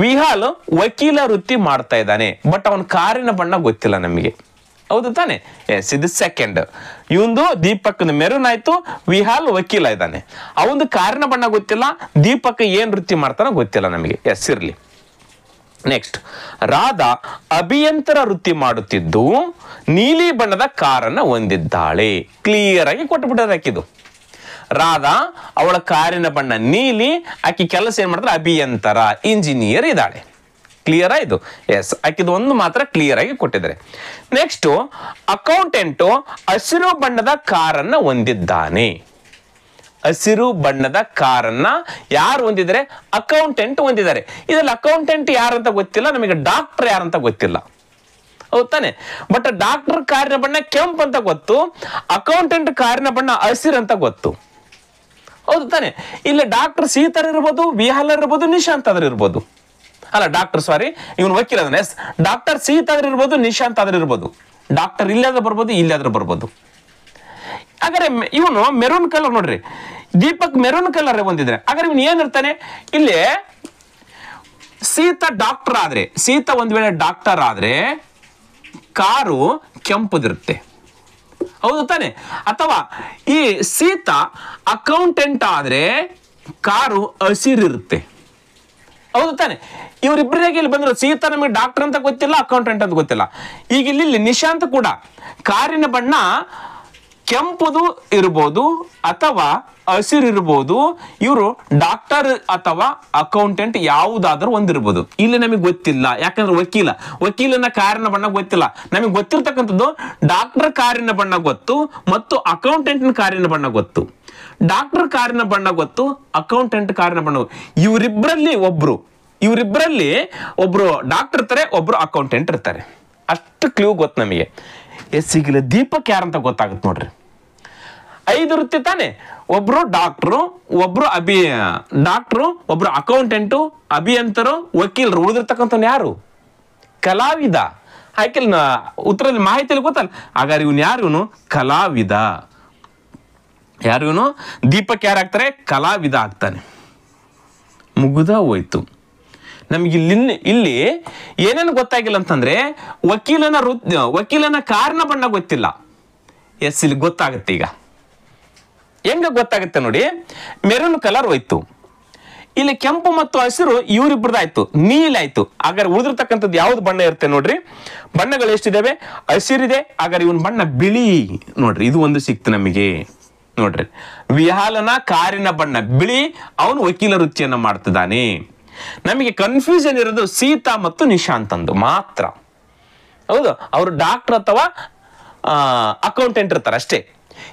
ವಿಹಾಲ್ ವಕೀಲ ವೃತ್ತಿ ಮಾಡ್ತಾ ಇದ್ದಾನೆ, ಬಟ್ ಅವನ ಕಾರಿನ ಬಣ್ಣ ಗೊತ್ತಿಲ್ಲ ನಮಗೆ. ಹೌದು ತಾನೆ? ಎಸ್, ಇದು ಸೆಕೆಂಡ್. ಇವಂದು ದೀಪಕ್ ಮೆರೂನ್ ಆಯ್ತು, ವಿಹಾಲ್ ವಕೀಲ ಇದ್ದಾನೆ. ಅವನು ಕಾರಿನ ಬಣ್ಣ ಗೊತ್ತಿಲ್ಲ, ದೀಪಕ್ ಏನ್ ವೃತ್ತಿ ಮಾಡ್ತಾನೋ ಗೊತ್ತಿಲ್ಲ ನಮಗೆ. ಎಸ್, ಇರ್ಲಿ. ನೆಕ್ಸ್ಟ್, ರಾಧಾ ಅಭಿಯಂತರ ವೃತ್ತಿ ಮಾಡುತ್ತಿದ್ದು ನೀಲಿ ಬಣ್ಣದ ಕಾರನ್ನ ಹೊಂದಿದ್ದಾಳೆ. ಕ್ಲಿಯರ್ ಆಗಿ ಕೊಟ್ಟುಬಿಟ್ಟರೆ ಹಾಕಿದ್ದು. ರಾಧಾ ಅವಳ ಕಾರಿನ ಬಣ್ಣ ನೀಲಿ, ಆಕಿ ಕೆಲಸ ಏನ್ ಮಾಡ್ತಾರೆ? ಅಭಿಯಂತರ, ಇಂಜಿನಿಯರ್ ಇದ್ದಾಳೆ. ಕ್ಲಿಯರ್ ಆಯ್ತು? ಎಸ್, ಆಕಿದು ಒಂದು ಮಾತ್ರ ಕ್ಲಿಯರ್ ಆಗಿ ಕೊಟ್ಟಿದ್ದಾರೆ. ನೆಕ್ಸ್ಟ್, ಅಕೌಂಟೆಂಟು ಹಸಿರು ಬಣ್ಣದ ಕಾರನ್ನ ಹೊಂದಿದ್ದಾನೆ. ಹಸಿರು ಬಣ್ಣದ ಕಾರನ್ನ ಯಾರು ಹೊಂದಿದ್ದಾರೆ? ಅಕೌಂಟೆಂಟ್ ಹೊಂದಿದ್ದಾರೆ. ಇದರಲ್ಲಿ ಅಕೌಂಟೆಂಟ್ ಯಾರಂತ ಗೊತ್ತಿಲ್ಲ ನಮಗೆ, ಡಾಕ್ಟರ್ ಯಾರಂತ ಗೊತ್ತಿಲ್ಲ. ಹೌದು ತಾನೆ? ಬಟ್ ಡಾಕ್ಟರ್ ಕಾರಿನ ಬಣ್ಣ ಕೆಂಪು ಅಂತ ಗೊತ್ತು, ಅಕೌಂಟೆಂಟ್ ಕಾರಿನ ಬಣ್ಣ ಹಸಿರು ಅಂತ ಗೊತ್ತು. ಹೌದು ತಾನೆ? ಇಲ್ಲಿ ಡಾಕ್ಟರ್ ಸೀತರ್ ಇರ್ಬೋದು, ವಿಹಾಲ್ ಇರ್ಬೋದು, ನಿಶಾಂತ್ ಆದ್ರೂ ಇರ್ಬೋದು. ಅಲ್ಲ, ಡಾಕ್ಟರ್ ಸಾರಿ, ಇವನು ವಕೀಲ. ಎಸ್, ಡಾಕ್ಟರ್ ಸೀತ್ ಆದ್ರೂ ಇರ್ಬೋದು, ನಿಶಾಂತ್ ಆದ್ರೂ ಇರ್ಬೋದು. ಡಾಕ್ಟರ್ ಇಲ್ಲಾದ್ರೂ ಬರ್ಬೋದು, ಇಲ್ಲಾದ್ರೂ ಬರ್ಬೋದು. ಹಾಗಾದ್ರೆ ಇವನು ಮೆರೂನ್ ಕಲರ್. ನೋಡ್ರಿ, ದೀಪಕ್ ಮೆರೂನ್ ಕಲರ್ ಹೊಂದಿದ್ರೆ ಹಾಗಾದ್ರೆ ಇವನು ಏನಿರ್ತಾನೆ? ಇಲ್ಲಿ ಸೀತಾ ಡಾಕ್ಟರ್ ಆದ್ರೆ, ಸೀತಾ ಒಂದ್ ವೇಳೆ ಡಾಕ್ಟರ್ ಆದ್ರೆ ಕಾರು ಕೆಂಪುದಿರುತ್ತೆ. ಹೌದು ತಾನೆ? ಅಥವಾ ಈ ಸೀತಾ ಅಕೌಂಟೆಂಟ್ ಆದ್ರೆ ಕಾರು ಹಸಿರಿರುತ್ತೆ. ಹೌದು ತಾನೆ? ಇವರಿಬ್ಬರಿಗೆ ಇಲ್ಲಿ ಬಂದ್ರು. ಸೀತಾ ನಮಗೆ ಡಾಕ್ಟರ್ ಅಂತ ಗೊತ್ತಿಲ್ಲ, ಅಕೌಂಟೆಂಟ್ ಅಂತ ಗೊತ್ತಿಲ್ಲ. ಈಗ ಇಲ್ಲಿ ನಿಶಾಂತ್ ಕೂಡ ಕಾರಿನ ಬಣ್ಣ ಕೆಂಪುದು ಇರ್ಬೋದು ಅಥವಾ ಹಸಿರು ಇರ್ಬೋದು, ಇವರು ಡಾಕ್ಟರ್ ಅಥವಾ ಅಕೌಂಟೆಂಟ್ ಯಾವುದಾದ್ರೂ ಒಂದಿರ್ಬೋದು. ಇಲ್ಲಿ ನಮಗೆ ಗೊತ್ತಿಲ್ಲ, ಯಾಕಂದ್ರೆ ವಕೀಲನ ಕಾರಿನ ಬಣ್ಣ ಗೊತ್ತಿಲ್ಲ. ನಮಗೆ ಗೊತ್ತಿರ್ತಕ್ಕಂಥದ್ದು ಡಾಕ್ಟರ್ ಕಾರಿನ ಬಣ್ಣ ಗೊತ್ತು ಮತ್ತು ಅಕೌಂಟೆಂಟ್ನ ಕಾರಿನ ಬಣ್ಣ ಗೊತ್ತು. ಡಾಕ್ಟರ್ ಕಾರಿನ ಬಣ್ಣ ಗೊತ್ತು, ಅಕೌಂಟೆಂಟ್ ಕಾರಿನ ಬಣ್ಣ. ಇವರಿಬ್ಬರಲ್ಲಿ ಒಬ್ರು ಡಾಕ್ಟರ್ ಇರ್ತಾರೆ, ಒಬ್ರು ಅಕೌಂಟೆಂಟ್ ಇರ್ತಾರೆ. ಅಷ್ಟು ಕ್ಲೂ ಗೊತ್ತು ನಮಗೆ. ಈಗಲೇ ದೀಪಕ್ ಯಾರಂತ ಗೊತ್ತಾಗುತ್ತೆ ನೋಡ್ರಿ. 5 ವೃತ್ತಿ ತಾನೆ, ಒಬ್ರು ಡಾಕ್ಟ್ರು, ಒಬ್ರು ಒಬ್ರು ಅಕೌಂಟೆಂಟು, ಅಭಿಯಂತರು, ವಕೀಲರು. ಉಳಿದಿರ್ತಕ್ಕಂಥವ್ನು ಯಾರು? ಕಲಾವಿದ. ಆಯ್ಕೆಲ್ ಉತ್ತರದಲ್ಲಿ ಮಾಹಿತಿಯಲ್ಲಿ ಗೊತ್ತಲ್ಲ. ಹಾಗಾದ್ರೆ ಇವನು ಯಾರು? ಇವನು ಕಲಾವಿದ. ಯಾರು ಇವನು? ದೀಪಕ್ ಯಾರಾಗ್ತಾರೆ? ಕಲಾವಿದ ಆಗ್ತಾನೆ. ಮುಗಿದ ಹೋಯ್ತು. ನಮ್ಗೆ ಇಲ್ಲಿ ಏನೇನು ಗೊತ್ತಾಗಿಲ್ಲ ಅಂತಂದ್ರೆ ವಕೀಲನ ಕಾರಣ ಬಣ್ಣ ಗೊತ್ತಿಲ್ಲ. ಇಲ್ಲಿ ಗೊತ್ತಾಗುತ್ತೆ. ಈಗ ಹೆಂಗ ಗೊತ್ತಾಗುತ್ತೆ ನೋಡಿ. ಮೆರೂನ್ ಕಲರ್ ಹೋಯ್ತು, ಇಲ್ಲಿ ಕೆಂಪು ಮತ್ತು ಹಸಿರು ಇವರಿಬ್ರದಾಯ್ತು, ನೀಲಾಯ್ತು. ಹಾಗಾದ್ರೆ ಉಳಿದಿರ್ತಕ್ಕಂಥದ್ದು ಯಾವ್ದು ಬಣ್ಣ ಇರುತ್ತೆ ನೋಡ್ರಿ. ಬಣ್ಣಗಳು ಎಷ್ಟಿದಾವೆ? ಹಸಿರಿದೆ, ಹಾಗಾದ್ರೆ ಇವನ್ ಬಣ್ಣ ಬಿಳಿ ನೋಡ್ರಿ. ಇದು ಒಂದು ಸಿಕ್ತು ನಮಗೆ ನೋಡ್ರಿ. ವಿಹಾಲನ ಕಾರಿನ ಬಣ್ಣ ಬಿಳಿ, ಅವನು ವಕೀಲ ವೃತ್ತಿಯನ್ನ ಮಾಡ್ತಿದ್ದಾನೆ. ನಮಗೆ ಕನ್ಫ್ಯೂಷನ್ ಇರೋದು ಸೀತಾ ಮತ್ತು ನಿಶಾಂತ್ ಅಂದು ಮಾತ್ರ. ಹೌದು, ಅವರು ಡಾಕ್ಟರ್ ಅಥವಾ ಅಕೌಂಟೆಂಟ್ ಇರ್ತಾರೆ ಅಷ್ಟೇ.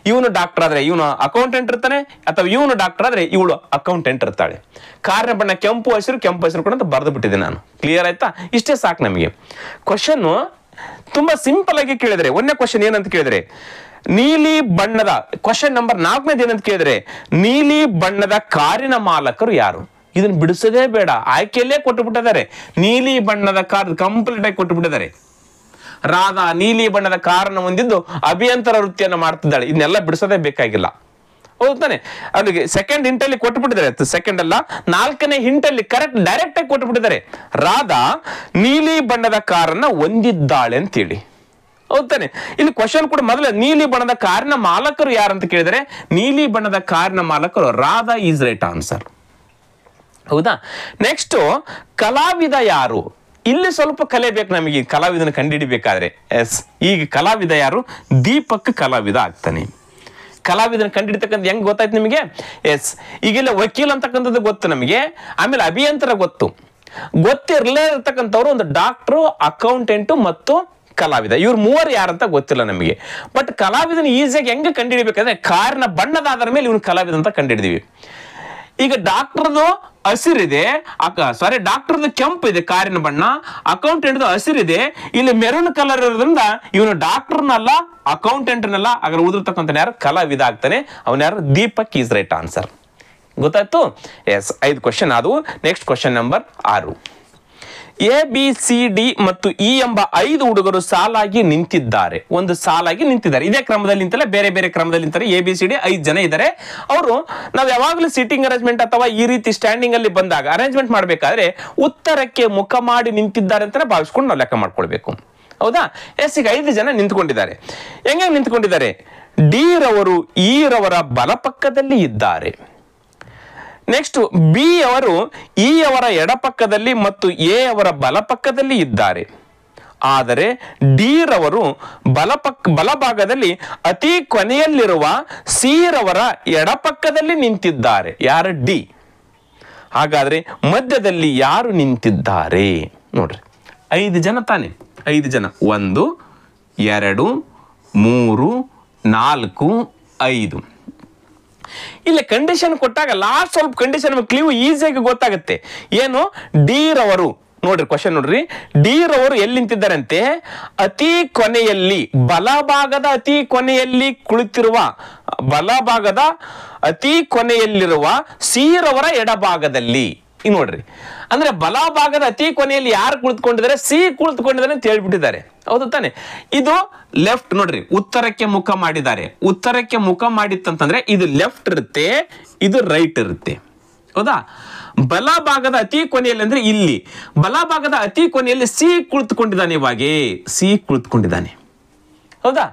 ಇವನು ಡಾಕ್ಟರ್ ಆದ್ರೆ ಇವನು ಅಕೌಂಟೆಂಟ್ ಇರ್ತಾನೆ, ಅಥವಾ ಇವನು ಡಾಕ್ಟರ್ ಆದ್ರೆ ಇವಳು ಅಕೌಂಟೆಂಟ್ ಇರ್ತಾಳೆ. ಕಾರಿನ ಬಣ್ಣ ಕೆಂಪು ಹಸಿರು ಕೂಡ ಅಂತ ಬರೆದು ಬಿಟ್ಟಿದ್ದೆ ನಾನು. ಕ್ಲಿಯರ್ ಆಯ್ತಾ? ಇಷ್ಟೇ ಸಾಕು ನಮಗೆ. ಕ್ವಶನ್ ತುಂಬಾ ಸಿಂಪಲ್ ಆಗಿ ಕೇಳಿದ್ರೆ, ಒಂದನೇ ಕ್ವಶನ್ ಏನಂತ ಕೇಳಿದ್ರೆ, ನೀಲಿ ಬಣ್ಣದ ಕ್ವಶನ್ ನಂಬರ್ 4ನೇದು ಏನಂತ ಕೇಳಿದ್ರೆ, ನೀಲಿ ಬಣ್ಣದ ಕಾರಿನ ಮಾಲಕರು ಯಾರು? ಇದನ್ನ ಬಿಡಿಸೋದೇ ಬೇಡ, ಆಯ್ಕೆಯಲ್ಲೇ ಕೊಟ್ಟು ಬಿಟ್ಟಿದ್ದಾರೆ. ನೀಲಿ ಬಣ್ಣದ ಕಾರ್ ಕಂಪ್ಲೀಟ್ ಆಗಿ ಕೊಟ್ಟು ಬಿಟ್ಟಿದ್ದಾರೆ. ರಾಧಾ ನೀಲಿ ಬಣ್ಣದ ಕಾರನ್ನು ಹೊಂದಿದ್ದು ಅಭಿಯಂತರ ವೃತ್ತಿಯನ್ನು ಮಾಡ್ತಿದ್ದಾಳೆ. ಇದನ್ನೆಲ್ಲ ಬಿಡಿಸೋದೇ ಬೇಕಾಗಿಲ್ಲ. ಹೌದು ತಾನೆ? ಅವ್ರಿಗೆ ಸೆಕೆಂಡ್ ಹಿಂಟ್ ಅಲ್ಲಿ ಕೊಟ್ಟು ಬಿಟ್ಟಿದ್ದಾರೆ. ಸೆಕೆಂಡ್ ಅಲ್ಲ, 4ನೇ ಹಿಂಟ್ ಅಲ್ಲಿ ಕರೆಕ್ಟ್ ಡೈರೆಕ್ಟ್ ಆಗಿ ಕೊಟ್ಟು ಬಿಟ್ಟಿದ್ದಾರೆ. ರಾಧಾ ನೀಲಿ ಬಣ್ಣದ ಕಾರನ್ನ ಹೊಂದಿದ್ದಾಳೆ ಅಂತೇಳಿ. ಹೌದು ತಾನೆ? ಇಲ್ಲಿ ಕ್ವಶನ್ ಕೂಡ ಮೊದಲ ನೀಲಿ ಬಣ್ಣದ ಕಾರಿನ ಮಾಲಕರು ಯಾರಂತ ಕೇಳಿದರೆ, ನೀಲಿ ಬಣ್ಣದ ಕಾರಿನ ಮಾಲಕರು ರಾಧಾ ಈಸ್ ರೈಟ್ ಆನ್ಸರ್. ಹೌದಾ? ನೆಕ್ಸ್ಟ್, ಕಲಾವಿದ ಯಾರು? ಇಲ್ಲಿ ಸ್ವಲ್ಪ ಕಲಿಯಬೇಕು ನಮಗೆ ಕಲಾವಿದನ ಕಂಡುಹಿಡಿಬೇಕಾದ್ರೆ. ಈಗ ಕಲಾವಿದ ಯಾರು? ದೀಪಕ್ ಕಲಾವಿದ ಆಗ್ತಾನೆ. ಕಲಾವಿದನ ಕಂಡುಹಿಡಿತಕ್ಕಂಥ ಹೆಂಗ್ ಗೊತ್ತಾಯ್ತು ನಿಮಗೆ? ಈಗೆಲ್ಲ ವಕೀಲ ಅಂತಕ್ಕಂಥದ್ದು ಗೊತ್ತು ನಮಗೆ, ಆಮೇಲೆ ಅಭಿಯಂತರ ಗೊತ್ತಿರಲೇ ಇರ್ತಕ್ಕಂಥವ್ರು ಒಂದು ಡಾಕ್ಟ್ರು, ಅಕೌಂಟೆಂಟು ಮತ್ತು ಕಲಾವಿದ. ಇವ್ರು 3 ಯಾರಂತ ಗೊತ್ತಿಲ್ಲ ನಮಗೆ. ಬಟ್ ಕಲಾವಿದನ ಈಸಿಯಾಗಿ ಹೆಂಗೆ ಕಂಡುಹಿಡಿಬೇಕಾದ್ರೆ ಕಾರಿನ ಬಣ್ಣದ ಆಧಾರ ಮೇಲೆ ಇವನು ಕಲಾವಿದ ಅಂತ ಕಂಡುಹಿಡಿದೀವಿ. ಈಗ ಡಾಕ್ಟರ್ದು ಹಸಿರಿದೆ, ಡಾಕ್ಟರ್ದು ಕೆಂಪು ಇದೆ ಕಾರಿನ ಬಣ್ಣ, ಅಕೌಂಟೆಂಟ್ ಹಸಿರಿದೆ, ಇಲ್ಲಿ ಮೆರೂನ್ ಕಲರ್ ಇರೋದ್ರಿಂದ ಇವನು ಡಾಕ್ಟರ್ನಲ್ಲ, ಅಕೌಂಟೆಂಟ್ನಲ್ಲ. ಹಾಗಾದ್ರೆ ಉಳಿದಿರ್ತಕ್ಕಂಥ ಯಾರು? ಕಲಾವಿದ ಆಗ್ತಾನೆ. ಅವನ ಯಾರು? Deepak is right answer. ಗೊತ್ತಾಯ್ತು? 5 ಕ್ವಶನ್ ಆದವು. Next question number 6. ABCD ಮತ್ತು E ಎಂಬ 5 ಹುಡುಗರು ಸಾಲಾಗಿ ನಿಂತಿದ್ದಾರೆ. ಒಂದು ಸಾಲಾಗಿ ನಿಂತಿದ್ದಾರೆ. ಇದೇ ಕ್ರಮದಲ್ಲಿ ನಿಂತಲ್ಲ, ಬೇರೆ ಬೇರೆ ಕ್ರಮದಲ್ಲಿ ನಿಂತಾರೆ. ABCD 5 ಜನ ಇದ್ದಾರೆ. ಅವರು ನಾವು ಯಾವಾಗಲೂ ಸಿಟ್ಟಿಂಗ್ ಅರೇಂಜ್ಮೆಂಟ್ ಅಥವಾ ಈ ರೀತಿ ಸ್ಟ್ಯಾಂಡಿಂಗ್ ಅಲ್ಲಿ ಬಂದಾಗ ಅರೇಂಜ್ಮೆಂಟ್ ಮಾಡಬೇಕಾದ್ರೆ ಉತ್ತರಕ್ಕೆ ಮುಖ ಮಾಡಿ ನಿಂತಿದ್ದಾರೆ ಅಂತ ಭಾವಿಸ್ಕೊಂಡು ನಾವು ಲೆಕ್ಕ ಮಾಡ್ಕೊಳ್ಬೇಕು. ಹೌದಾ? ಈಗ 5 ಜನ ನಿಂತ್ಕೊಂಡಿದ್ದಾರೆ. ಹೆಂಗೆ ನಿಂತ್ಕೊಂಡಿದ್ದಾರೆ? D ರವರು E ರವರ ಬಲಪಕ್ಕದಲ್ಲಿ ಇದ್ದಾರೆ. ನೆಕ್ಸ್ಟ್, ಬಿ ಅವರು ಇ ಅವರ ಎಡಪಕ್ಕದಲ್ಲಿ ಮತ್ತು ಎ ಅವರ ಬಲಪಕ್ಕದಲ್ಲಿ ಇದ್ದಾರೆ. ಆದರೆ ಡಿ ರವರು ಬಲಭಾಗದಲ್ಲಿ ಅತಿ ಕೊನೆಯಲ್ಲಿರುವ ಸಿ ರವರ ಎಡಪಕ್ಕದಲ್ಲಿ ನಿಂತಿದ್ದಾರೆ. ಯಾರು? ಡಿ. ಹಾಗಾದ್ರೆ ಮಧ್ಯದಲ್ಲಿ ಯಾರು ನಿಂತಿದ್ದಾರೆ ನೋಡ್ರಿ. 5 ಜನ ತಾನೆ? 5 ಜನ. 1 2 3 4 5. ಇಲ್ಲಿ ಕಂಡೀಷನ್ ಕೊಟ್ಟಾಗ ಲಾಸ್ಟ್ ಸ್ವಲ್ಪ ಕಂಡೀಷನ್ ಕ್ಲೀವ್ ಈಸಿಯಾಗಿ ಗೊತ್ತಾಗುತ್ತೆ. ಏನು? ಡಿ ರವರು ನೋಡ್ರಿ, ಕ್ವಶನ್ ನೋಡ್ರಿ. ಡಿ ರವರು ಎಲ್ಲಿ ನಿಂತಿದ್ದಾರಂತೆ? ಅತಿ ಕೊನೆಯಲ್ಲಿ, ಬಲಭಾಗದ ಅತಿ ಕೊನೆಯಲ್ಲಿ ಕುಳಿತಿರುವ, ಬಲಭಾಗದ ಅತಿ ಕೊನೆಯಲ್ಲಿರುವ ಸಿ ರವರ ಎಡಭಾಗದಲ್ಲಿ. ನೋಡ್ರಿ, ಅಂದ್ರೆ ಬಲಭಾಗದ ಅತಿ ಕೊನೆಯಲ್ಲಿ ಯಾರು ಕುಳಿತುಕೊಂಡಿದ್ದಾರೆ? ಸಿ ಕುಳಿತುಕೊಂಡಿದ್ದಾರೆ ಅಂತ ಹೇಳ್ಬಿಟ್ಟಿದ್ದಾರೆ. ಹೌದು ತಾನೆ? ಇದು ಲೆಫ್ಟ್ ನೋಡ್ರಿ, ಉತ್ತರಕ್ಕೆ ಮುಖ ಮಾಡಿದ್ದಾರೆ. ಉತ್ತರಕ್ಕೆ ಮುಖ ಮಾಡಿತ್ತಂತಂದ್ರೆ ಇದು ಲೆಫ್ಟ್ ಇರುತ್ತೆ, ಇದು ರೈಟ್ ಇರುತ್ತೆ. ಹೌದಾ? ಬಲಭಾಗದ ಅತಿ ಕೊನೆಯಲ್ಲಿ ಅಂದ್ರೆ ಇಲ್ಲಿ, ಬಲಭಾಗದ ಅತಿ ಕೊನೆಯಲ್ಲಿ ಸಿ ಕುಳಿತುಕೊಂಡಿದ್ದಾನೆ. ಇವಾಗ ಸಿ ಕುಳಿತುಕೊಂಡಿದ್ದಾನೆ. ಹೌದಾ?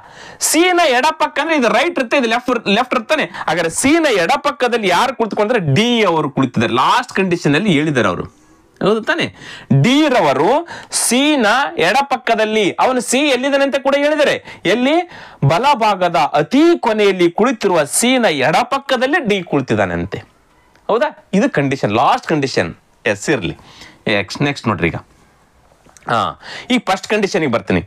ಸಿ ನ ಎಡಪಕ್ಕ ಅಂದ್ರೆ ಇದು ರೈಟ್ ಇರುತ್ತೆ, ಇದು ಲೆಫ್ಟ್ ಇರ್ತಾನೆ. ಹಾಗಾದ್ರೆ ಸಿ ನ ಎಡಪಕ್ಕದಲ್ಲಿ ಯಾರು ಕುಳಿತುಕೊಂಡ್ರೆ ಡಿ ಅವರು ಕುಳಿತಿದ್ದಾರೆ. ಲಾಸ್ಟ್ ಕಂಡೀಷನ್ ಅಲ್ಲಿ ಹೇಳಿದ್ದಾರೆ ಅವರು. ಹೌದು ತಾನೆ. ಡಿ ರವರು ಸಿ ನ ಎಡಪಕ್ಕದಲ್ಲಿ, ಅವನು ಸಿ ಎಲ್ಲಿದ್ದಾನೆ ಅಂತ ಕೂಡ ಹೇಳಿದರೆ, ಎಲ್ಲಿ ಬಲಭಾಗದ ಅತಿ ಕೊನೆಯಲ್ಲಿ ಕುಳಿತಿರುವ ಸಿ ನ ಎಡಪಕ್ಕದಲ್ಲಿ ಡಿ ಕುಳಿತಿದ್ದಾನೆ ಅಂತೆ. ಹೌದಾ, ಇದು ಕಂಡೀಷನ್, ಲಾಸ್ಟ್ ಕಂಡೀಷನ್. ಎಸ್ ಇರ್ಲಿ. ನೆಕ್ಸ್ಟ್ ನೋಡ್ರಿ, ಈಗ ಫಸ್ಟ್ ಕಂಡೀಷನ್ಗೆ ಬರ್ತೀನಿ.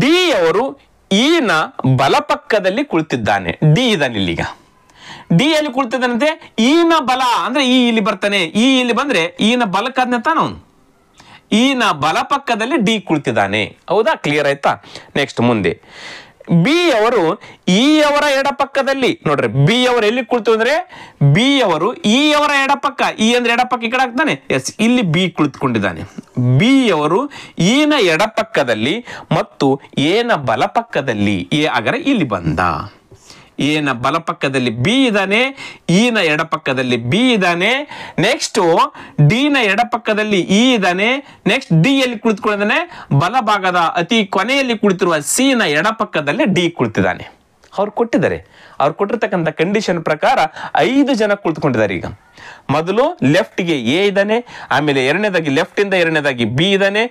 ಡಿ ಅವರು ಇ ನ ಬಲಪಕ್ಕದಲ್ಲಿ ಕುಳಿತಿದ್ದಾನೆ. ಡಿ ಇದ್ದಾನೆ ಇಲ್ಲಿಗ, ಡಿ ಎಲ್ಲಿ ಕುಳಿತಿದ್ದಾನಂತೆ, ಈ ನ ಬಲ ಅಂದ್ರೆ ಈ ಇಲ್ಲಿ ಬರ್ತಾನೆ, ಈ ಇಲ್ಲಿ ಬಂದ್ರೆ ಈ ನ ಬಲಕ್ಕಾದ್ನೆ ತಾನ, ಅವನು ಈ ನ ಬಲಪಕ್ಕದಲ್ಲಿ ಡಿ ಕುಳಿತಿದ್ದಾನೆ. ಹೌದಾ, ಕ್ಲಿಯರ್ ಆಯ್ತಾ. ನೆಕ್ಸ್ಟ್ ಮುಂದೆ ಬಿ ಅವರು ಇ ಅವರ ಎಡಪಕ್ಕದಲ್ಲಿ, ನೋಡ್ರಿ ಬಿ ಅವರು ಎಲ್ಲಿ ಕುಳಿತು ಅಂದ್ರೆ ಬಿ ಅವರು ಇ ಅವರ ಎಡಪಕ್ಕ, ಇ ಅಂದ್ರೆ ಎಡಪಕ್ಕ ಈ ಕಡೆ ಆಗ್ತಾನೆ. ಎಸ್, ಇಲ್ಲಿ ಬಿ ಕುಳಿತುಕೊಂಡಿದ್ದಾನೆ. ಬಿ ಅವರು ಇ ನ ಎಡಪಕ್ಕದಲ್ಲಿ ಮತ್ತು ಎ ನ ಬಲಪಕ್ಕದಲ್ಲಿ, ಎ ಆಗರ ಇಲ್ಲಿ ಬಂದ. ಎ ನ ಬಲಪಕ್ಕದಲ್ಲಿ ಬಿ ಇದ್ದಾನೆ, ಇ ನ ಎಡಪಕ್ಕದಲ್ಲಿ ಬಿ ಇದ್ದಾನೆ. ನೆಕ್ಸ್ಟ್ ಡಿ ನ ಎಡಪಕ್ಕದಲ್ಲಿ ಇ ಇದ್ದಾನೆ. ನೆಕ್ಸ್ಟ್ ಡಿ ಯಲ್ಲಿ ಕುಳಿತುಕೊಂಡಿದ್ದಾನೆ, ಬಲಭಾಗದ ಅತಿ ಕೊನೆಯಲ್ಲಿ ಕುಳಿತಿರುವ ಸಿ ನ ಎಡಪಕ್ಕದಲ್ಲಿ ಡಿ ಕುಳಿತಿದ್ದಾನೆ. ಅವ್ರು ಕೊಟ್ಟಿದ್ದಾರೆ, ಅವ್ರು ಕೊಟ್ಟಿರ್ತಕ್ಕಂಥ ಕಂಡೀಷನ್ ಪ್ರಕಾರ 5 ಜನ ಕುಳಿತುಕೊಂಡಿದ್ದಾರೆ. ಈಗ ಮೊದಲು ಲೆಫ್ಟ್ಗೆ ಎ ಇದ್ದಾನೆ, ಆಮೇಲೆ ಎರಡನೇದಾಗಿ ಲೆಫ್ಟ್ ಇಂದ ಎರಡನೇದಾಗಿ ಬಿ ಇದ್ದಾನೆ,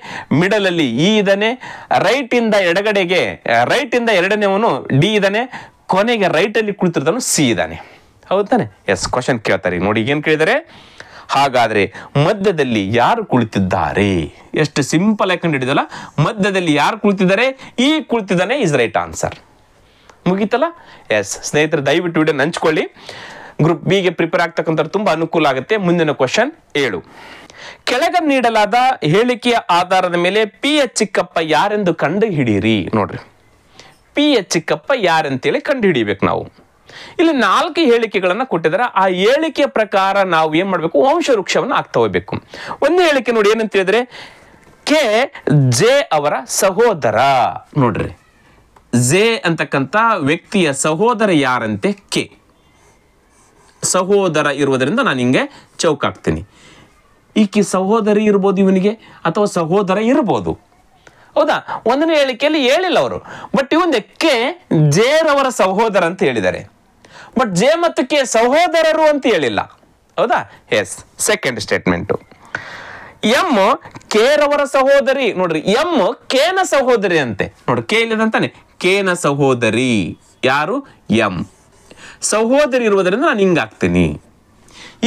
ಮಿಡಲ್ ಅಲ್ಲಿ ಇ ಇದ್ದಾನೆ, ರೈಟ್ ಇಂದ ಎಡಗಡೆಗೆ ರೈಟ್ ಇಂದ ಎರಡನೇವನು ಡಿ ಇದ್ದಾನೆ, ಕೊನೆಗೆ ರೈಟ್ ಅಲ್ಲಿ ಕುಳಿತಿರ್ತಾನು ಸಿ ಇದ್ದಾನೆ. ಹೌದಾನೆ. ಎಸ್, ಕ್ವಶನ್ ಕೇಳ್ತಾರೆ ನೋಡಿ, ಏನ್ ಕೇಳಿದರೆ, ಹಾಗಾದ್ರೆ ಮಧ್ಯದಲ್ಲಿ ಯಾರು ಕುಳಿತಿದ್ದಾರೆ? ಎಷ್ಟು ಸಿಂಪಲ್ ಆಗಿ ಕಂಡಿಡಿದಲ್ಲ, ಮಧ್ಯದಲ್ಲಿ ಯಾರು ಕುಳಿತಿದ್ದಾರೆ? ಈ ಕುಳಿತಿದ್ದಾನೆ ಇಸ್ ರೈಟ್ ಆನ್ಸರ್. ಮುಗೀತಲ್ಲ. ಎಸ್ ಸ್ನೇಹಿತರೆ, ದಯವಿಟ್ಟು ವಿಡಿಯೋ ಹಂಚ್ಕೊಳ್ಳಿ. ಗ್ರೂಪ್ ಬಿ ಗೆ ಪ್ರಿಪೇರ್ ಆಗ್ತಕ್ಕಂಥ ತುಂಬಾ ಅನುಕೂಲ ಆಗುತ್ತೆ. ಮುಂದಿನ ಕ್ವಶನ್ 7. ಕೆಳಗೆ ನೀಡಲಾದ ಹೇಳಿಕೆಯ ಆಧಾರದ ಮೇಲೆ ಪಿ ಎಚ್ ಚಿಕ್ಕಪ್ಪ ಯಾರೆಂದು ಕಂಡು ಹಿಡೀರಿ. ನೋಡ್ರಿ, ಪಿ ಎಚ್ ಚಿಕ್ಕಪ್ಪ ಯಾರಂತೇಳಿ ಕಂಡು ಹಿಡಿಬೇಕು ನಾವು. ಇಲ್ಲಿ 4 ಹೇಳಿಕೆಗಳನ್ನ ಕೊಟ್ಟಿದ್ದಾರೆ. ಆ ಹೇಳಿಕೆಯ ಪ್ರಕಾರ ನಾವು ಏನ್ ಮಾಡ್ಬೇಕು, ವಂಶವೃಕ್ಷವನ್ನು ಆಗ್ತಾ ಹೋಗ್ಬೇಕು. ಒಂದೇ ಹೇಳಿಕೆ ನೋಡಿ, ಏನಂತ ಹೇಳಿದ್ರೆ ಕೆ ಜೆ ಅವರ ಸಹೋದರ. ನೋಡ್ರಿ, ಜೆ ಅಂತಕ್ಕಂಥ ವ್ಯಕ್ತಿಯ ಸಹೋದರ ಯಾರಂತೆ? ಕೆ. ಸಹೋದರ ಇರುವುದರಿಂದ ನಾನು ಹಿಂಗೆ ಚೌಕ ಹಾಕ್ತೀನಿ. ಈಕೆ ಸಹೋದರಿ ಇರ್ಬೋದು ಇವನಿಗೆ, ಅಥವಾ ಸಹೋದರ ಇರ್ಬೋದು. ಹೌದಾ, 1ನೇ ಹೇಳಿಕೆಯಲ್ಲಿ ಹೇಳಿಲ್ಲ ಅವರು, ಬಟ್ ಇವನ್ ಕೆ ಜೆ ರವರ ಸಹೋದರ ಅಂತ ಹೇಳಿದ್ದಾರೆ. ಬಟ್ ಜೆ ಮತ್ತು ಕೆ ಸಹೋದರರು ಅಂತ ಹೇಳಿಲ್ಲ. ಹೌದಾ. Yes, second statement. M K ರವರ ಸಹೋದರಿ. ನೋಡ್ರಿ, ಎಂ ಕೆ ನ ಸಹೋದರಿ ಅಂತೆ. ನೋಡ್ರಿ, ಕೆ ಇಲ್ಲದಂತಾನೆ, ಕೆ ನ ಸಹೋದರಿ ಯಾರು? ಎಂ. ಸಹೋದರಿ ಇರುವುದರಿಂದ ನಾನು ಹಿಂಗ ಹಾಕ್ತೀನಿ.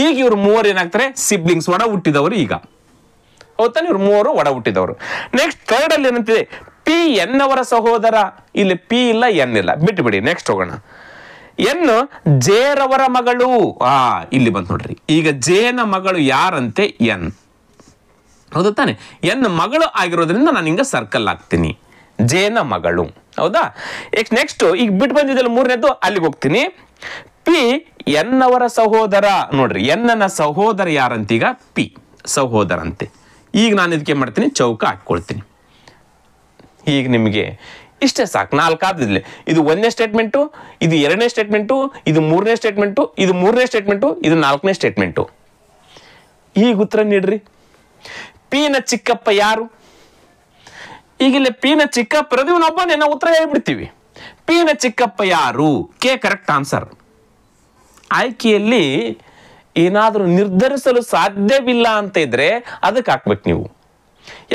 ಈಗ ಇವ್ರು 3 ಏನಾಗ್ತಾರೆ? ಸಿಬ್ಲಿಂಗ್ಸ್, ಒಡ ಹುಟ್ಟಿದವರು. ಈಗ ಹೌದಾನೆ, ಇವ್ರು 3 ಒಡ ಹುಟ್ಟಿದವರು. ನೆಕ್ಸ್ಟ್ ಥರ್ಡ್ ಅಲ್ಲಿ ಏನಂತಿದೆ? ಪಿ ಎನ್ ಅವರ ಸಹೋದರ. ಇಲ್ಲಿ ಪಿ ಇಲ್ಲ, ಎನ್ ಇಲ್ಲ, ಬಿಟ್ಟುಬಿಡಿ. ನೆಕ್ಸ್ಟ್ ಹೋಗೋಣ. ಎನ್ ಜೆ ರವರ ಮಗಳು. ಇಲ್ಲಿ ಬಂತು ನೋಡ್ರಿ. ಈಗ ಜೆ ನ ಮಗಳು ಯಾರಂತೆ? ಎನ್. ಹೌದು ತಾನೆ, ಎನ್ ಮಗಳು ಆಗಿರೋದ್ರಿಂದ ನಾನು ಹಿಂಗ ಸರ್ಕಲ್ ಹಾಕ್ತೀನಿ, ಜೆ ನ ಮಗಳು. ಹೌದಾ. ನೆಕ್ಸ್ಟ್ ಈಗ ಬಿಟ್ಟು ಬಂದಿದ್ದಲ್ಲ 3ನೇದು, ಅಲ್ಲಿಗೆ ಹೋಗ್ತೀನಿ. ಪಿ ಎನ್ ಅವರ ಸಹೋದರ. ನೋಡ್ರಿ, ಎನ್ ನ ಸಹೋದರ ಯಾರಂತೀಗ? ಪಿ ಸಹೋದರ ಅಂತೆ. ಈಗ ನಾನು ಇದಕ್ಕೆ ಮಾಡ್ತೀನಿ, ಚೌಕ ಹಾಕೊಳ್ತೀನಿ. ಈಗ ನಿಮಗೆ ಇಷ್ಟೇ ಸಾಕು. 4 ಆದಿಲ್ಲ. ಇದು 1ನೇ ಸ್ಟೇಟ್ಮೆಂಟು, ಇದು 2ನೇ ಸ್ಟೇಟ್ಮೆಂಟು, ಇದು 3ನೇ ಸ್ಟೇಟ್ಮೆಂಟು, ಇದು 3ನೇ ಸ್ಟೇಟ್ಮೆಂಟು, ಇದು 4ನೇ ಸ್ಟೇಟ್ಮೆಂಟು. ಈಗ ಉತ್ತರ ನೀಡ್ರಿ. ಪಿ ನ ಚಿಕ್ಕಪ್ಪ ಯಾರು? ಈಗಿಲ್ಲ ಪಿ ನ ಚಿಕ್ಕಪ್ಪ ಪ್ರತಿಯೊಬ್ಬನೇ ನಾವು ಉತ್ತರ ಹೇಳ್ಬಿಡ್ತೀವಿ. ಪಿ ನ ಚಿಕ್ಕಪ್ಪ ಯಾರು? K correct answer. ಆಯ್ಕೆಯಲ್ಲಿ ಏನಾದರೂ ನಿರ್ಧರಿಸಲು ಸಾಧ್ಯವಿಲ್ಲ ಅಂತ ಇದ್ರೆ ಅದಕ್ಕೆ ಹಾಕ್ಬೇಕು ನೀವು.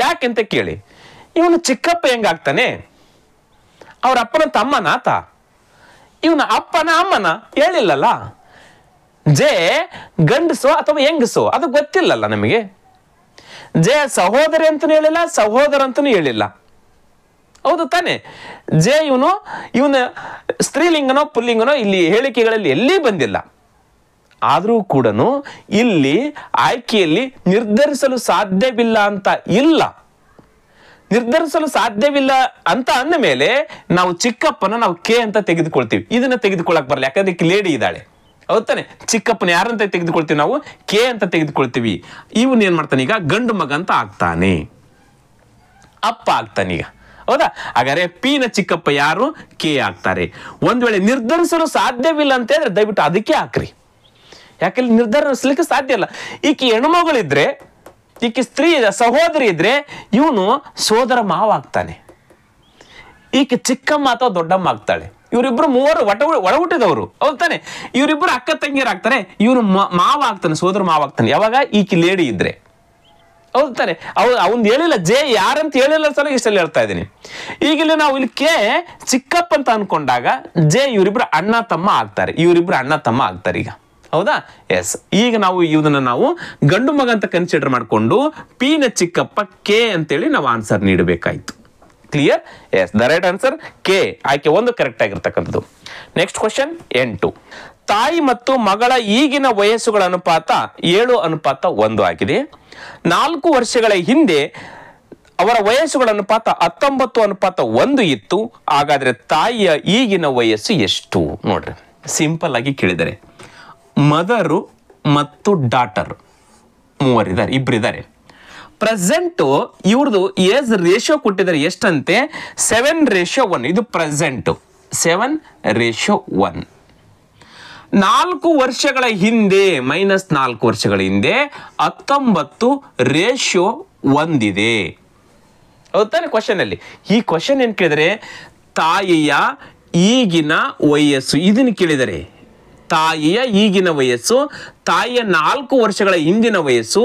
ಯಾಕೆಂತ ಕೇಳಿ, ಇವನು ಚಿಕ್ಕಪ್ಪ ಹೆಂಗಾಗ್ತಾನೆ? ಅವ್ರ ಅಪ್ಪನ ತಮ್ಮನ ಆತ, ಇವನ ಅಪ್ಪನ ಅಮ್ಮನ ಹೇಳಿಲ್ಲಲ್ಲ. ಜೆ ಗಂಡಸೋ ಅಥವಾ ಹೆಂಗಸೋ ಅದು ಗೊತ್ತಿಲ್ಲಲ್ಲ ನಮಗೆ. ಜೆ ಸಹೋದರಿ ಅಂತನೂ ಹೇಳಿಲ್ಲ, ಸಹೋದರ ಅಂತನೂ ಹೇಳಿಲ್ಲ. ಹೌದು ತಾನೆ. ಜೆ ಇವನ ಸ್ತ್ರೀಲಿಂಗನೋ ಪುಲ್ಲಿಂಗನೋ ಇಲ್ಲಿ ಹೇಳಿಕೆಗಳಲ್ಲಿ ಎಲ್ಲಿ ಬಂದಿಲ್ಲ. ಆದರೂ ಕೂಡ ಇಲ್ಲಿ ಆಯ್ಕೆಯಲ್ಲಿ ನಿರ್ಧರಿಸಲು ಸಾಧ್ಯವಿಲ್ಲ ಅಂತ ಇಲ್ಲ. ನಿರ್ಧರಿಸಲು ಸಾಧ್ಯವಿಲ್ಲ ಅಂತ ಅಂದ ಮೇಲೆ ನಾವು ಚಿಕ್ಕಪ್ಪನ ನಾವು ಕೆ ಅಂತ ತೆಗೆದುಕೊಳ್ತೀವಿ. ಇದನ್ನ ತೆಗೆದುಕೊಳ್ಳಕ್ ಬರಲ್ಲ, ಯಾಕಂದ್ರೆ ಲೇಡಿ ಇದ್ದಾಳೆ. ಹೌದಾನೆ. ಚಿಕ್ಕಪ್ಪನ ಯಾರಂತ ತೆಗೆದುಕೊಳ್ತೀವಿ ನಾವು? ಕೆ ಅಂತ ತೆಗೆದುಕೊಳ್ತೀವಿ. ಇವನ್ ಏನ್ ಮಾಡ್ತಾನೆ ಈಗ? ಗಂಡು ಮಗ ಅಂತ ಆಗ್ತಾನೆ, ಅಪ್ಪ ಆಗ್ತಾನೀಗ. ಹೌದಾ. ಹಾಗಾದ್ರೆ ಪಿ ನ ಚಿಕ್ಕಪ್ಪ ಯಾರು? ಕೆ ಆಗ್ತಾರೆ. ಒಂದ್ ವೇಳೆ ನಿರ್ಧರಿಸಲು ಸಾಧ್ಯವಿಲ್ಲ ಅಂತ ಹೇಳಿದ್ರೆ ದಯವಿಟ್ಟು ಅದಕ್ಕೆ ಹಾಕ್ರಿ. ಯಾಕೆಂದ್ರೆ ನಿರ್ಧರಿಸಲಿಕ್ಕೆ ಸಾಧ್ಯ ಇಲ್ಲ. ಈಕೆ ಹೆಣ್ಮಗಳಿದ್ರೆ, ಈಕೆ ಸ್ತ್ರೀ ಸಹೋದರಿ ಇದ್ರೆ ಇವನು ಸೋದರ ಮಾವ ಆಗ್ತಾನೆ, ಈಕೆ ಚಿಕ್ಕಮ್ಮ ಅಥವಾ ದೊಡ್ಡಮ್ಮ ಆಗ್ತಾಳೆ. ಇವರಿಬ್ರು 3 ಒಡ ಹುಟ್ಟಿದವರು. ಹೌದು ತಾನೆ. ಇವರಿಬ್ರು ಅಕ್ಕ ತಂಗಿಯರಾಗ್ತಾರೆ, ಇವನು ಮಾವ ಆಗ್ತಾನೆ, ಸೋದರ ಮಾವ ಆಗ್ತಾನೆ. ಯಾವಾಗ? ಈಕೆ ಲೇಡಿ ಇದ್ರೆ. ಹೌದು ತಾನೆ? ಅವ್ನು ಹೇಳಿಲ್ಲ, ಜೆ ಯಾರಂತ ಹೇಳಿಲ್ಲ ಸಲ ಇಷ್ಟಲ್ಲಿ ಹೇಳ್ತಾ ಇದ್ದೀನಿ. ಈಗ ಇಲ್ಲಿ ನಾವು ಇಲ್ಲಿ ಕೆ ಚಿಕ್ಕಪ್ಪ ಅಂತ ಅನ್ಕೊಂಡಾಗ ಜೆ ಇವರಿಬ್ರು ಅಣ್ಣ ತಮ್ಮ ಆಗ್ತಾರೆ, ಈಗ. ಹೌದಾ? ಎಸ್. ಈಗ ನಾವು ಇದನ್ನ ನಾವು ಗಂಡು ಮಗ ಅಂತ ಕನ್ಸಿಡರ್ ಮಾಡಿಕೊಂಡು ಪಿ ನ ಚಿಕ್ಕಪ್ಪ ಕೆ ಅಂತೇಳಿ ನಾವು ಆನ್ಸರ್ ನೀಡಬೇಕಾಯ್ತು. Clear? Yes, the right answer ಕೆ. ಆಯ್ಕೆ 1 ಕರೆಕ್ಟ್ ಆಗಿರ್ತಕ್ಕಂಥದ್ದು. Next question 8. ತಾಯಿ ಮತ್ತು ಮಗಳ ಈಗಿನ ವಯಸ್ಸುಗಳ ಅನುಪಾತ 7:1 ಆಗಿದೆ. 4 ವರ್ಷಗಳ ಹಿಂದೆ ಅವರ ವಯಸ್ಸುಗಳ ಅನುಪಾತ 19:1 ಇತ್ತು. ಹಾಗಾದ್ರೆ ತಾಯಿಯ ಈಗಿನ ವಯಸ್ಸು ಎಷ್ಟು? ನೋಡ್ರಿ, ಸಿಂಪಲ್ ಆಗಿ ಕೇಳಿದರೆ ಮದರು ಮತ್ತು ಡಾಟರ್ ಇಬ್ಬರಿದ್ದಾರೆ. ಪ್ರೆಸೆಂಟ್ ಇವ್ರದ್ದು ಏಜ್ ರೇಷಿಯೋ ಕೊಟ್ಟಿದ್ದಾರೆ ಎಷ್ಟಂತೆ? 7:1. ಇದು ಪ್ರೆಸೆಂಟ್ 7:1. 4 ವರ್ಷಗಳ ಹಿಂದೆ -4 ವರ್ಷಗಳ ಹಿಂದೆ 19:1 ಇದೆ. ಹೌದಾನೆ? ಕ್ವಶನ್ ಅಲ್ಲಿ ಈ ಕ್ವಶನ್ ಏನ್ ಕೇಳಿದರೆ ತಾಯಿಯ ಈಗಿನ ವಯಸ್ಸು ಇದನ್ನು ಕೇಳಿದರೆ. ತಾಯಿಯ ಈಗಿನ ವಯಸ್ಸು, ತಾಯಿಯ 4 ವರ್ಷಗಳ ಹಿಂದಿನ ವಯಸ್ಸು,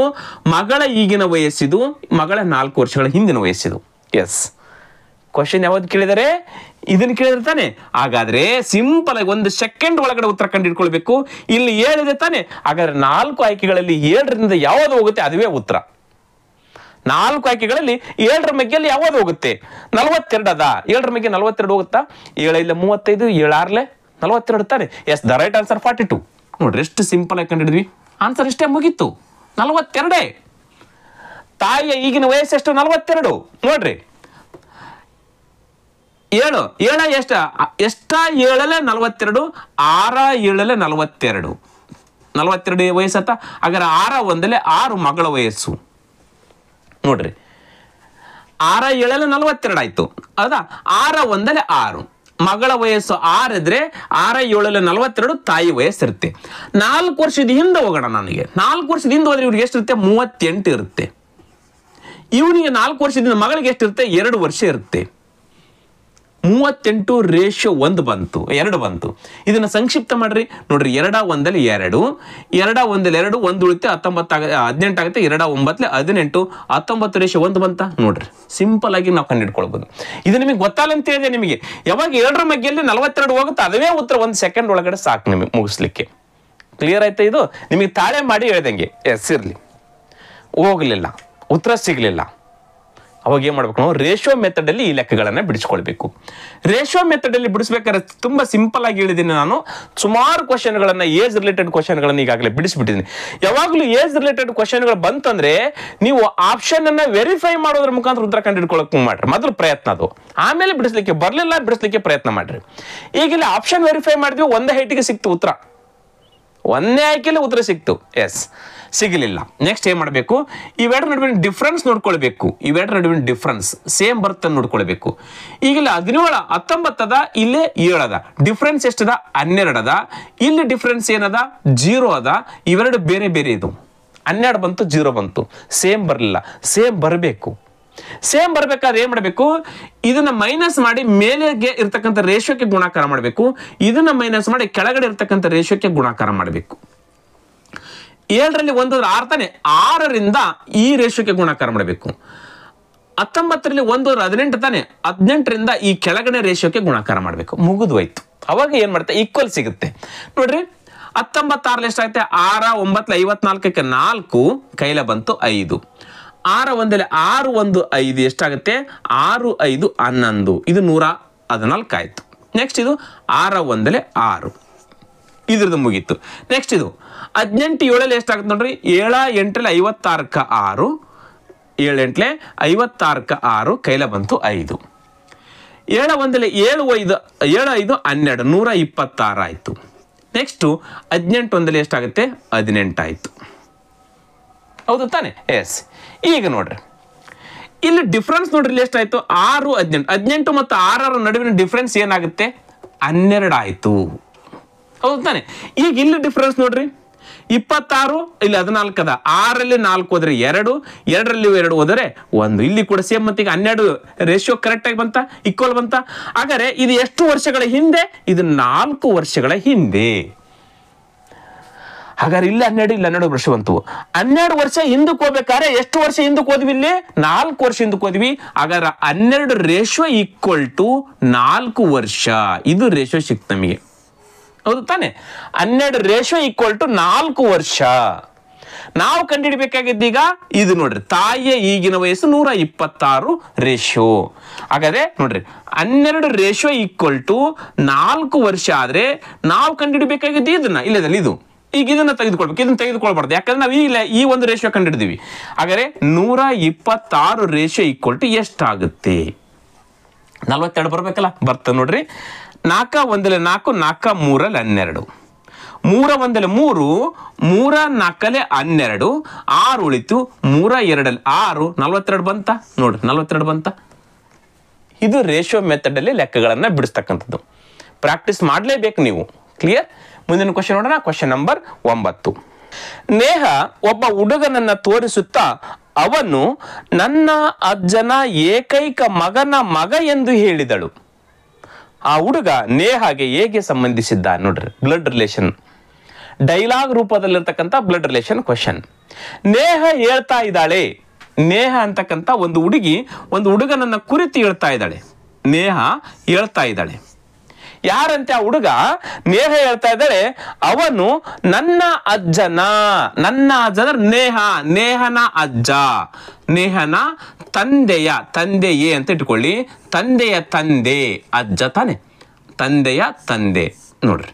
ಮಗಳ ಈಗಿನ ವಯಸ್ಸಿದು, ಮಗಳ 4 ವರ್ಷಗಳ ಹಿಂದಿನ ವಯಸ್ಸಿದು. ಎಸ್, ಕ್ವಶನ್ ಯಾವ್ದು ಕೇಳಿದರೆ? ಇದನ್ನು ಕೇಳಿದ್ರೆ ತಾನೆ. ಹಾಗಾದ್ರೆ ಸಿಂಪಲ್ ಆಗಿ 1 ಸೆಕೆಂಡ್ ಒಳಗಡೆ ಉತ್ತರ ಕಂಡುಹಿಡ್ಕೊಳ್ಬೇಕು. ಇಲ್ಲಿ 7 ಇದೆ ತಾನೆ. ಹಾಗಾದ್ರೆ 4 ಆಯ್ಕೆಗಳಲ್ಲಿ 7ರಿಂದ ಯಾವುದು ಹೋಗುತ್ತೆ ಅದುವೇ ಉತ್ತರ. 4 ಆಯ್ಕೆಗಳಲ್ಲಿ 7ರ ಮಧ್ಯೆಯಲ್ಲಿ ಯಾವುದು ಹೋಗುತ್ತೆ? 42 ಅದ. 7ರ ಮಧ್ಯೆ 42 ಹೋಗುತ್ತಾ? 7 ಇಲ್ಲ 35, 7 42 ತಾನೆ. Yes, the right answer 42. ನೋಡ್ರಿ ಎಷ್ಟು ಸಿಂಪಲ್ ಆಗಿ ಕಂಡಿದ್ವಿ. ಆನ್ಸರ್ ಇಷ್ಟೇ, ಮುಗೀತು. 42. ತಾಯಿಯ ಈಗಿನ ವಯಸ್ಸು ಎಷ್ಟು? 42. ನೋಡ್ರಿ 7 ಎಷ್ಟ 7 42, 6 7 42 ವಯಸ್ಸತ್ತ. ಹಾಗಾದ್ರೆ 6 6 ಮಗಳ ವಯಸ್ಸು. ನೋಡ್ರಿ 6 7 42 ಆಯ್ತು. ಹೌದಾ? 6 6 ಮಗಳ ವಯಸ್ಸು 6 ಇದ್ರೆ 6 7 42 ತಾಯಿ ವಯಸ್ಸಿರುತ್ತೆ. 4 ವರ್ಷದ ಹಿಂದೆ ಹೋಗೋಣ. ನನಗೆ 4 ವರ್ಷದ ಹಿಂದೆ ಹೋದ್ರೆ ಇವ್ರಿಗೆ ಎಷ್ಟಿರುತ್ತೆ? 38 ಇರುತ್ತೆ. ಇವನಿಗೆ 4 ವರ್ಷದಿಂದ ಮಗಳಿಗೆ ಎಷ್ಟಿರುತ್ತೆ? 2 ವರ್ಷ ಇರುತ್ತೆ. 38:1 ಬಂತು, 2 ಬಂತು. ಇದನ್ನ ಸಂಕ್ಷಿಪ್ತ ಮಾಡ್ರಿ. ನೋಡ್ರಿ 2 1 2 2 2 1 ಉಳಿತೆ 18 ಆಗುತ್ತೆ. 2 9 18 19:1 ಬಂತ. ನೋಡ್ರಿ ಸಿಂಪಲ್ ಆಗಿ ನಾವು ಕಂಡುಹಿಡ್ಕೊಳ್ಬಹುದು. ಇದು ನಿಮಗೆ ಗೊತ್ತಲ್ಲ ಅಂತ ಹೇಳಿದೆ. ನಿಮಗೆ ಯಾವಾಗ 7ರ ಮಧ್ಯೆಯಲ್ಲಿ 42 ಹೋಗುತ್ತೆ ಅದುವೇ ಉತ್ತರ. 1 ಸೆಕೆಂಡ್ ಒಳಗಡೆ ಸಾಕು ನಿಮಗೆ ಮುಗಿಸ್ಲಿಕ್ಕೆ. ಕ್ಲಿಯರ್ ಆಯ್ತಾ? ಇದು ನಿಮಗೆ ತಾಳೆ ಮಾಡಿ ಹೇಳ್ದಂಗೆ. ಎಸ್, ಇರ್ಲಿ, ಹೋಗ್ಲಿಲ್ಲ, ಉತ್ತರ ಸಿಗ್ಲಿಲ್ಲ. ಅವಾಗ ಏನ್ ಮಾಡ್ಬೇಕು? ನಾವು ರೇಷಿಯೋ ಮೆಥಡ್ ಅಲ್ಲಿ ಈ ಲೆಕ್ಕಗಳನ್ನ ಬಿಡಿಸ್ಕೊಳ್ಬೇಕು. ರೇಷಿಯೋ ಮೆಥಡ್ ಅಲ್ಲಿ ಬಿಡಿಸ್ಬೇಕಾದ್ರೆ ತುಂಬಾ ಸಿಂಪಲ್ ಆಗಿ ಹೇಳಿದ್ದೀನಿ ನಾನು. ಸುಮಾರು ಕ್ವಶನ್ಗಳನ್ನ, ಏಜ್ ರಿಲೇಟೆಡ್ ಕ್ವಶನ್ಗಳನ್ನ ಈಗಾಗಲೇ ಬಿಡಿಸ್ಬಿಟ್ಟಿದ್ದೀನಿ. ಯಾವಾಗಲೂ ಏಜ್ ರಿಲೇಟೆಡ್ ಕ್ವಶನ್ಗಳು ಬಂತಂದ್ರೆ ನೀವು ಆಪ್ಷನ್ ಅನ್ನ ವೆರಿಫೈ ಮಾಡೋದ್ರ ಮುಖಾಂತರ ಉತ್ತರ ಕಂಡುಹಿಡ್ಕೊಳ್ಳೋಕೆ ಮಾಡ್ರಿ. ಮೊದಲು ಪ್ರಯತ್ನ ಅದು, ಆಮೇಲೆ ಬಿಡಿಸ್ಲಿಕ್ಕೆ ಬಿಡಿಸ್ಲಿಕ್ಕೆ ಪ್ರಯತ್ನ ಮಾಡ್ರಿ. ಈಗ ಇಲ್ಲಿ ಆಪ್ಷನ್ ವೆರಿಫೈ ಮಾಡಿದ್ವಿ, ಒಂದೇ ಹೈಟಿಗೆ ಸಿಕ್ತು ಉತ್ತರ, ಒಂದೇ ಆಯ್ಕೆಯಲ್ಲಿ ಉತ್ತರ ಸಿಕ್ತು. ಎಸ್, ಸಿಗಲಿಲ್ಲ. ನೆಕ್ಸ್ಟ್ ಏನ್ ಮಾಡಬೇಕು? ಇವೆರಡರ ನಡುವಿನ ಡಿಫ್ರೆನ್ಸ್ ನೋಡ್ಕೊಳ್ಬೇಕು. ಇವೆರಡರ ನಡುವಿನ ಡಿಫ್ರೆನ್ಸ್ ಸೇಮ್ ಬರ್ತ ನೋಡ್ಕೊಳ್ಬೇಕು. ಈಗಿಲ್ಲ 17 19 ಅದ, ಇಲ್ಲೇ 7 ಅದ. ಡಿಫ್ರೆನ್ಸ್ ಎಷ್ಟದ? 12 ಅದ. ಇಲ್ಲಿ ಡಿಫ್ರೆನ್ಸ್ ಏನದ? 0 ಅದ. ಇವೆರಡು ಬೇರೆ ಬೇರೆ. ಇದು 12 ಬಂತು, 0 ಬಂತು. ಸೇಮ್ ಬರಲಿಲ್ಲ. ಸೇಮ್ ಬರಬೇಕು. ಸೇಮ್ ಬರ್ಬೇಕಾದ್ರೆ ಏನ್ ಮಾಡಬೇಕು? ಇದನ್ನ ಮೈನಸ್ ಮಾಡಿ ಮೇಲೆಗೆ ಇರ್ತಕ್ಕಂಥ ರೇಷಿಯೋಕ್ಕೆ ಗುಣಾಕಾರ ಮಾಡಬೇಕು. ಇದನ್ನ ಮೈನಸ್ ಮಾಡಿ ಕೆಳಗಡೆ ಇರ್ತಕ್ಕಂಥ ರೇಷಿಯೋಕ್ಕೆ ಗುಣಾಕಾರ ಮಾಡಬೇಕು. 7ರಲ್ಲಿ 1 6 ತಾನೆ. 6ರಿಂದ ಈ ರೇಷಿಯೋಕ್ಕೆ ಗುಣಾಕಾರ ಮಾಡಬೇಕು. 19ರಲ್ಲಿ 1 18 ತಾನೆ. 18ರಿಂದ ಈ ಕೆಳಗಡೆ ರೇಷಿಯೋಕ್ಕೆ ಗುಣಾಕಾರ ಮಾಡಬೇಕು. ಮುಗಿದು ಹೋಯ್ತು. ಅವಾಗ ಏನ್ ಮಾಡುತ್ತೆ? ಈಕ್ವಲ್ ಸಿಗುತ್ತೆ. ನೋಡ್ರಿ 19 ಎಷ್ಟಾಗುತ್ತೆ? 6 9 54ಕ್ಕೆ 4 ಕೈಲ ಬಂತು 5. 6 1 6 1 5 ಎಷ್ಟಾಗುತ್ತೆ? 6 5 11. ಇದು 114 ಆಯ್ತು. ನೆಕ್ಸ್ಟ್ ಇದು 6 1 6 ಇದ್ರದ್ದು ಮುಗೀತು. ನೆಕ್ಸ್ಟ್ ಇದು 18 7 ಎಷ್ಟಾಗುತ್ತೆ ನೋಡ್ರಿ? 7 8 56ಕ್ಕೆ 6 7 8 56ಕ್ಕೆ 6 ಕೈಲ ಬಂತು 5. 7 1 7 5 7 5 12 126 ಆಯ್ತು. ನೆಕ್ಸ್ಟ್ 18 1 ಎಷ್ಟಾಗುತ್ತೆ? 18 ಆಯ್ತು. ಹೌದು ತಾನೆ? ಎಸ್. ಈಗ ನೋಡ್ರಿ ಇಲ್ಲಿ ಡಿಫ್ರೆನ್ಸ್ ನೋಡ್ರಿ, ಇಲ್ಲಿ ಎಷ್ಟಾಯ್ತು? 6 18 18 ಮತ್ತು 6 ನಡುವಿನ ಡಿಫ್ರೆನ್ಸ್ ಏನಾಗುತ್ತೆ? 12 ಆಯ್ತು. ಹೌದು ತಾನೆ? ಈಗ ಇಲ್ಲಿ ಡಿಫ್ರೆನ್ಸ್ ನೋಡ್ರಿ 26 ಇಲ್ಲಿ 14 ಅದ. 6ರಲ್ಲಿ 4 ಹೋದ್ರೆ 2, 2ರಲ್ಲಿ 2 ಹೋದರೆ 1. ಇಲ್ಲಿ ಕೂಡ ಸೇಮ್. ಮತ್ತೆ ಈಗ 12 ರೇಷಿಯೋ ಕರೆಕ್ಟ್ ಆಗಿ ಬಂತ, ಈಕ್ವಲ್ ಬಂತ. ಹಾಗಾದ್ರೆ ಇದು ಎಷ್ಟು ವರ್ಷಗಳ ಹಿಂದೆ? ಇದು 4 ವರ್ಷಗಳ ಹಿಂದೆ. ಹಾಗಾದ್ರೆ ಇಲ್ಲಿ 12 ವರ್ಷ ಬಂತು. 12 ವರ್ಷ ಹಿಂದಕ್ಕೆ ಹೋಗ್ಬೇಕಾದ್ರೆ ಎಷ್ಟು ವರ್ಷ ಹಿಂದಕ್ಕೆ ಹೋದ್ವಿ? ಇಲ್ಲಿ 4 ವರ್ಷ ಹಿಂದಕ್ಕೆ ಹೋದ್ವಿ. ಹಾಗಾದ್ರೆ 12 ರೇಷಿಯೋ ಈಕ್ವಲ್ ಟು 4 ವರ್ಷ. ಇದು ರೇಷಿಯೋ ಸಿಕ್ತು ನಮಗೆ, ಹೌದು ತಾನೆ? 12 ರೇಷಿಯೋ ಈಕ್ವಲ್ ಟು 4 ವರ್ಷ. ನಾವು ಕಂಡುಹಿಡಬೇಕಾಗಿದ್ದೀಗ ಇದು ನೋಡ್ರಿ, ತಾಯಿಯ ಈಗಿನ ವಯಸ್ಸು 126 ರೇಷಿಯೋ. ಹಾಗಾದ್ರೆ ನೋಡ್ರಿ 12 ರೇಷಿಯೋ ಈಕ್ವಲ್ ಟು 4 ವರ್ಷ ಆದ್ರೆ ನಾವು ಕಂಡುಹಿಡಬೇಕಾಗಿದ್ದು ಇದನ್ನ, ಇಲ್ಲದಲ್ಲಿ ಇದು. ಈಗ ಇದನ್ನ ತೆಗೆದುಕೊಳ್ಬೇಕು, ಇದನ್ನ ತೆಗೆದುಕೊಳ್ಬಾರ್ದು, ಯಾಕಂದ್ರೆ ನಾವು ಈ ಒಂದು ರೇಷಿಯೋ ಕಂಡುಹಿಡಿದೀವಿ. ಹಾಗಾದ್ರೆ 126 ರೇಷಿಯೋ ಈಕ್ವಲ್ ಟು ಎಷ್ಟಾಗುತ್ತೆ? 42 ಬರ್ಬೇಕಲ್ಲ, ಬರ್ತದೆ ನೋಡ್ರಿ. 4 1 4, 4 3 12, 3 1 3, 3 4 12, 6 ಉಳಿತು, 3 2 6, 42 ಬಂತ ನೋಡ್ರಿ, 42 ಬಂತ. ಇದು ರೇಷಿಯೋ ಮೆಥಡ್ ಅಲ್ಲಿ ಲೆಕ್ಕಗಳನ್ನ ಬಿಡಿಸ್ತಕ್ಕಂಥದ್ದು. ಪ್ರಾಕ್ಟೀಸ್ ಮಾಡಲೇಬೇಕು ನೀವು. ಕ್ಲಿಯರ್? ಮುಂದಿನ ಕ್ವಶನ್ ನೋಡೋಣ. Question number 9. ನೇಹ ಒಬ್ಬ ಹುಡುಗನನ್ನ ತೋರಿಸುತ್ತಾ ಅವನು ನನ್ನ ಅಜ್ಜನ ಏಕೈಕ ಮಗನ ಮಗ ಎಂದು ಹೇಳಿದಳು. ಆ ಹುಡುಗ ನೇಹಾಗೆ ಹೇಗೆ ಸಂಬಂಧಿಸಿದ್ದ ನೋಡ್ರಿ, ಬ್ಲಡ್ ರಿಲೇಷನ್, ಡೈಲಾಗ್ ರೂಪದಲ್ಲಿರ್ತಕ್ಕಂಥ ಬ್ಲಡ್ ರಿಲೇಷನ್ ಕ್ವಶನ್. ನೇಹ ಹೇಳ್ತಾ ಇದ್ದಾಳೆ, ನೇಹ ಅಂತಕ್ಕಂಥ ಒಂದು ಹುಡುಗಿ ಒಂದು ಹುಡುಗನನ್ನ ಕುರಿತು ಹೇಳ್ತಾ ಇದ್ದಾಳೆ. ನೇಹ ಹೇಳ್ತಾ ಇದ್ದಾಳೆ. ಯಾರಂತೆ ಆ ಹುಡುಗ? ನೇಹ ಹೇಳ್ತಾ ಇದ್ದಾಳೆ, ಅವನು ನನ್ನ ಅಜ್ಜನ, ನನ್ನ ಅಜ್ಜನ ನೇಹ, ನೇಹನ ಅಜ್ಜ, ನೇಹನ ತಂದೆಯ, ತಂದೆಯೇ ಅಂತ ಇಟ್ಕೊಳ್ಳಿ, ತಂದೆಯ ತಂದೆ, ಅಜ್ಜ ತಾನೆ, ತಂದೆಯ ತಂದೆ. ನೋಡ್ರಿ,